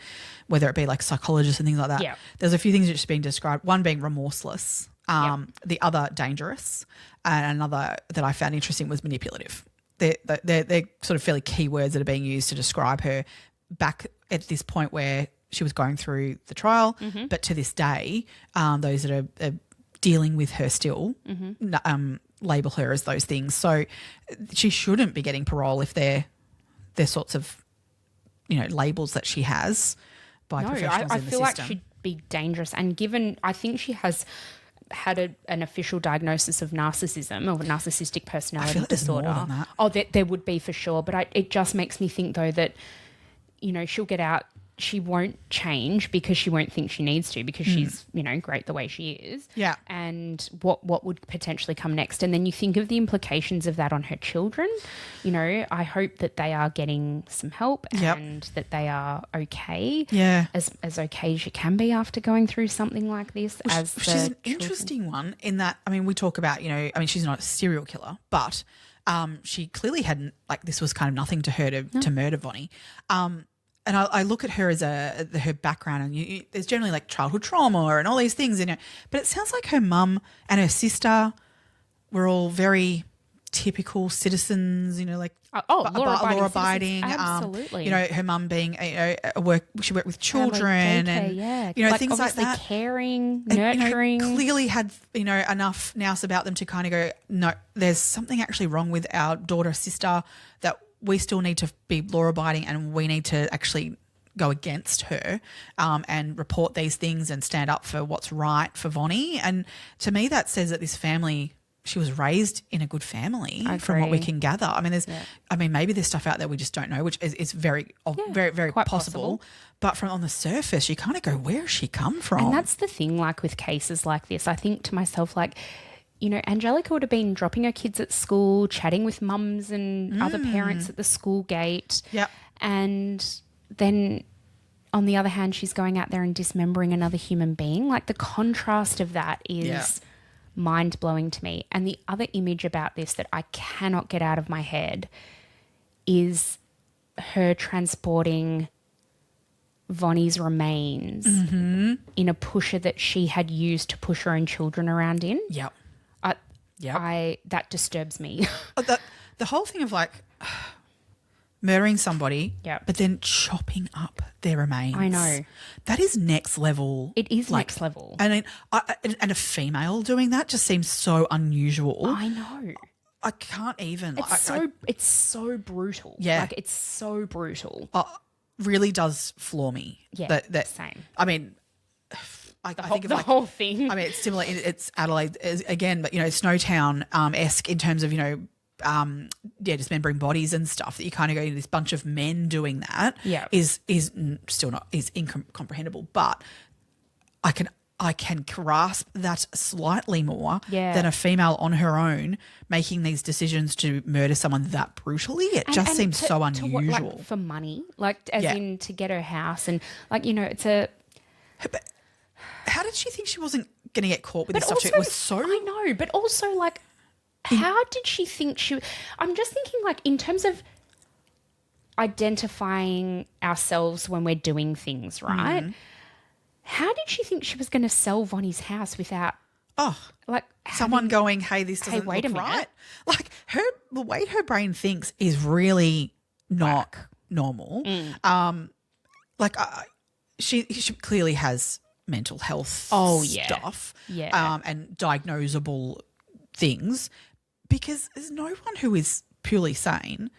whether it be like psychologists and things like that. Yeah. There's a few things that she's been described. One being remorseless, the other dangerous, and another that I found interesting was manipulative. They're sort of fairly key words that are being used to describe her back at this point where she was going through the trial, but to this day, those that are dealing with her still label her as those things. So she shouldn't be getting parole if they're sorts of, labels that she has by professionals in the system. I feel like she'd be dangerous. And given, I think she has had an official diagnosis of narcissism or narcissistic personality disorder. More than that. Oh, there would be for sure. But it just makes me think, though, that, she'll get out. She won't change because she won't think she needs to because she's, great the way she is. Yeah. And what would potentially come next? And then you think of the implications of that on her children. I hope that they are getting some help and that they are okay. Yeah. As okay as you can be after going through something like this. She's an interesting one in that, we talk about, she's not a serial killer, but she clearly hadn't, this was kind of nothing to her to murder Vonnie. And I look at her as her background, and there's generally like childhood trauma and all these things, but it sounds like her mum and her sister were all very typical citizens, law-abiding. Absolutely. Her mum being she worked with children and things like that. Caring, nurturing. Clearly had enough nous about them to kind of go, no, there's something actually wrong with our daughter, sister that we still need to be law-abiding and we need to actually go against her and report these things and stand up for what's right for Vonnie. And to me that says that this family, she was raised in a good family from what we can gather. Maybe there's stuff out there we just don't know, which is very, very possible. But from on the surface, you kind of go, where has she come from? And that's the thing, with cases like this, I think to myself, Angelica would have been dropping her kids at school, chatting with mums and other parents at the school gate. Yep. And then on the other hand, she's going out there and dismembering another human being. The contrast of that is mind-blowing to me. And the other image about this that I cannot get out of my head is her transporting Vonnie's remains in a pusher that she had used to push her own children around in. Yep. That disturbs me. The whole thing of murdering somebody, but then chopping up their remains. I know. That is next level. It is next level. And a female doing that just seems so unusual. I know. I can't even. It's so brutal. Yeah. It's so brutal. Really does floor me. Yeah, same. I think of the whole thing. It's similar. It's Adelaide again, but Snowtown esque in terms of dismembering bodies and stuff, that you kind of go, this bunch of men doing that is still not, is incomprehensible. But I can grasp that slightly more than a female on her own making these decisions to murder someone that brutally. It just seems so unusual. Like, for money, like as in to get her house, and like, you know, it's a. But how did she think she wasn't going to get caught with this stuff? It was so. I know, but also like, how did she think she? I'm just thinking, like, in terms of identifying ourselves when we're doing things, right? Mm-hmm. How did she think she was going to sell Vonnie's house without, like, someone going, "Hey, this doesn't look right"? Like, the way her brain thinks is really not normal. She clearly has mental health stuff, and diagnosable things, because there's no one who is purely sane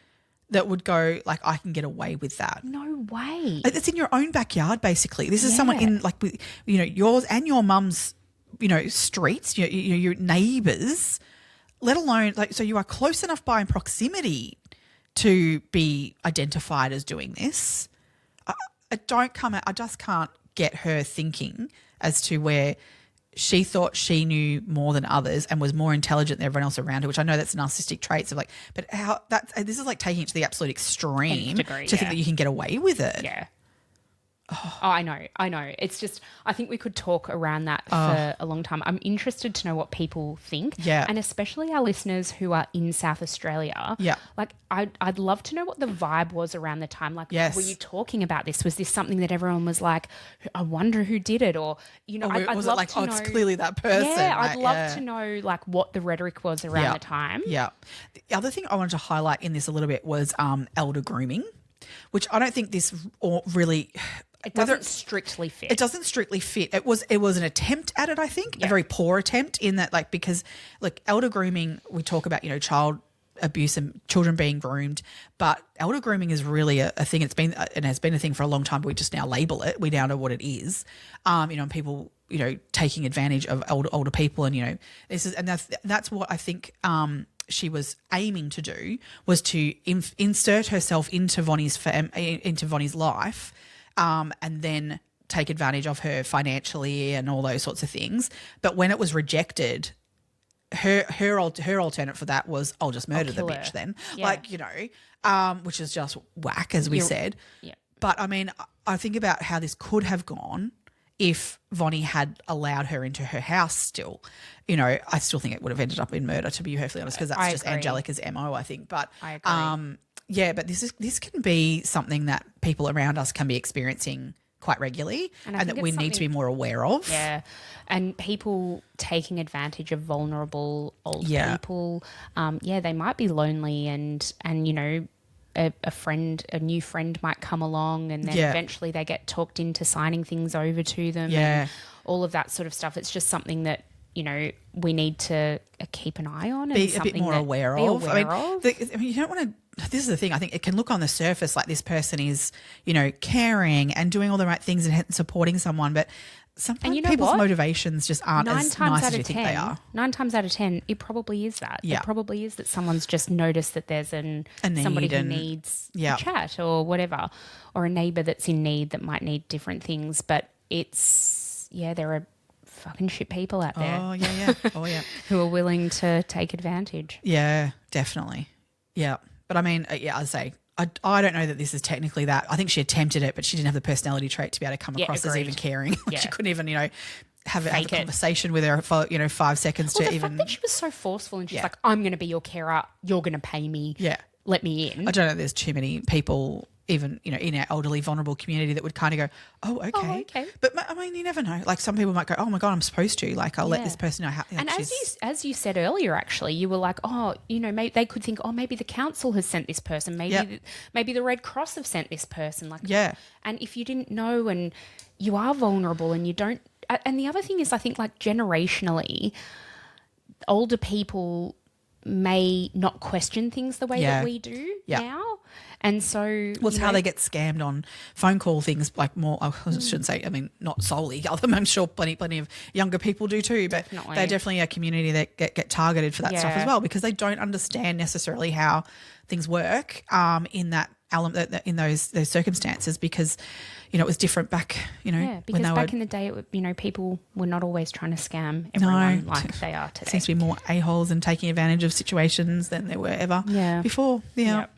that would go, like, I can get away with that. No way. It's in your own backyard, basically. This is someone in, like, you know, yours and your mum's, you know, streets, your neighbours, let alone, like, so you are close enough by in proximity to be identified as doing this. I just can't get her thinking as to where she thought she knew more than others and was more intelligent than everyone else around her, which I know that's narcissistic traits of, like, but this is like taking it to the absolute extreme to think that you can get away with it. Yeah. Oh, I know. It's just, I think we could talk around that for a long time. I'm interested to know what people think. Yeah. And especially our listeners who are in South Australia. Yeah. Like, I'd love to know what the vibe was around the time. Like, were you talking about this? Was this something that everyone was like, I wonder who did it? Or, you know, I'd love to know. It's clearly that person. Yeah, I'd love to know, like, what the rhetoric was around the time. Yeah. The other thing I wanted to highlight in this a little bit was elder grooming, which I don't think this really... It doesn't strictly fit. It doesn't strictly fit. It was an attempt at it, I think, a very poor attempt in that, like, because, like, elder grooming, we talk about, you know, child abuse and children being groomed, but elder grooming is really a thing. It has been a thing for a long time, but we just now label it. We now know what it is. You know, and people, you know, taking advantage of older people, and, you know, that's what I think she was aiming to do, was to insert herself into Vonnie's life. And then take advantage of her financially and all those sorts of things. But when it was rejected, her alternate for that was, I'll just murder the bitch then. Yeah. Like, you know, which is just whack, as we said. Yeah. But, I mean, I think about how this could have gone if Vonnie had allowed her into her house still. You know, I still think it would have ended up in murder, to be perfectly honest, because that's just Angelica's MO, I think. But I agree. Yeah, but this can be something that people around us can be experiencing quite regularly, and that we need to be more aware of. Yeah, and people taking advantage of vulnerable old people. They might be lonely, and you know, a new friend might come along, and then eventually they get talked into signing things over to them. And all of that sort of stuff. It's just something that, you know, we need to keep an eye on and be a bit more aware of. I mean, you don't want to. This is the thing. I think it can look on the surface like this person is, you know, caring and doing all the right things and supporting someone, but sometimes people's motivations just aren't as nice as you think they are. 9 times out of 10, it probably is that. Yeah. It probably is that someone's just noticed that there's somebody who needs a chat or whatever, or a neighbour that's in need that might need different things. But there are fucking shit people out there. Oh, yeah. who are willing to take advantage. Yeah, definitely. Yeah. But I mean, I'd say, I don't know that this is technically that. I think she attempted it, but she didn't have the personality trait to be able to come across as even caring. She couldn't even, you know, have a conversation with her for, you know, 5 seconds to even. The fact that she was so forceful, and she's like, I'm going to be your carer, you're going to pay me. Yeah. Let me in. I don't know, there's too many people, even, you know, in our elderly, vulnerable community that would kind of go, oh, okay. But I mean, you never know. Like, some people might go, oh my God, I'm supposed to. Like, I'll let this person know how. Like, and as you said earlier, actually, you were like, oh, you know, maybe they could think, oh, maybe the council has sent this person. Maybe the Red Cross have sent this person. Like, and if you didn't know, and you are vulnerable, and you don't. And the other thing is, I think, like, generationally, older people may not question things the way that we do now. And so... Well, it's how they get scammed on phone call things, like more, I shouldn't say, I mean, not solely, I'm sure plenty of younger people do too, but they're definitely a community that get targeted for that stuff as well, because they don't understand necessarily how things work in that element, in those circumstances, because, you know, it was different back, you know. Yeah, because back in the day, people were not always trying to scam everyone like they are today. Seems to be more a-holes and taking advantage of situations than there were ever before. Yeah. Yep.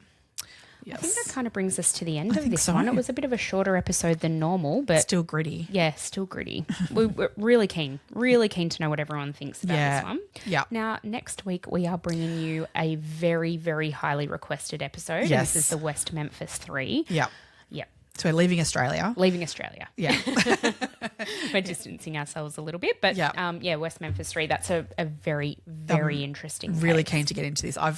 Yes. I think that kind of brings us to the end of this one. It was a bit of a shorter episode than normal, but still gritty. Yeah, still gritty. We're really keen to know what everyone thinks about this one. Yeah. Now, next week we are bringing you a very, very highly requested episode. Yes. This is the West Memphis 3. Yeah. Yep. So we're leaving Australia. Yeah. We're distancing ourselves a little bit. But, West Memphis 3, that's a very, very interesting case. Really keen to get into this. I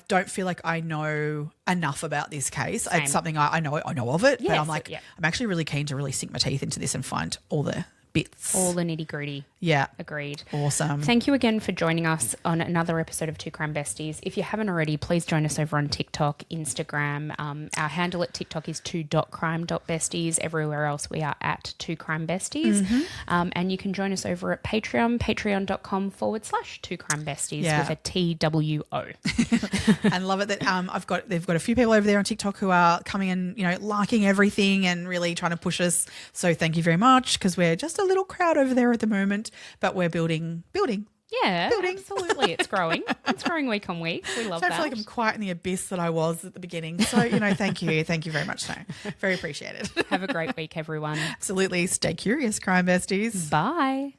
don't feel like I know enough about this case. Same. It's something I know of it, but I'm like, yeah. I'm actually really keen to really sink my teeth into this and find all the bits. All the nitty-gritty. Yeah. Agreed. Awesome. Thank you again for joining us on another episode of Two Crime Besties. If you haven't already, please join us over on TikTok, Instagram. Our handle at TikTok is 2.crime.besties. Everywhere else we are at 2crimebesties. And you can join us over at Patreon, patreon.com/2crimebesties with a TWO. And love it that they've got a few people over there on TikTok who are coming and, you know, liking everything and really trying to push us. So thank you very much, because we're just a little crowd over there at the moment, but we're building. Yeah, absolutely. It's growing. It's growing week on week. We love that. I feel like I'm quite in the abyss that I was at the beginning. So, you know, thank you. Thank you very much. Very appreciated. Have a great week, everyone. Absolutely. Stay curious, crime besties. Bye.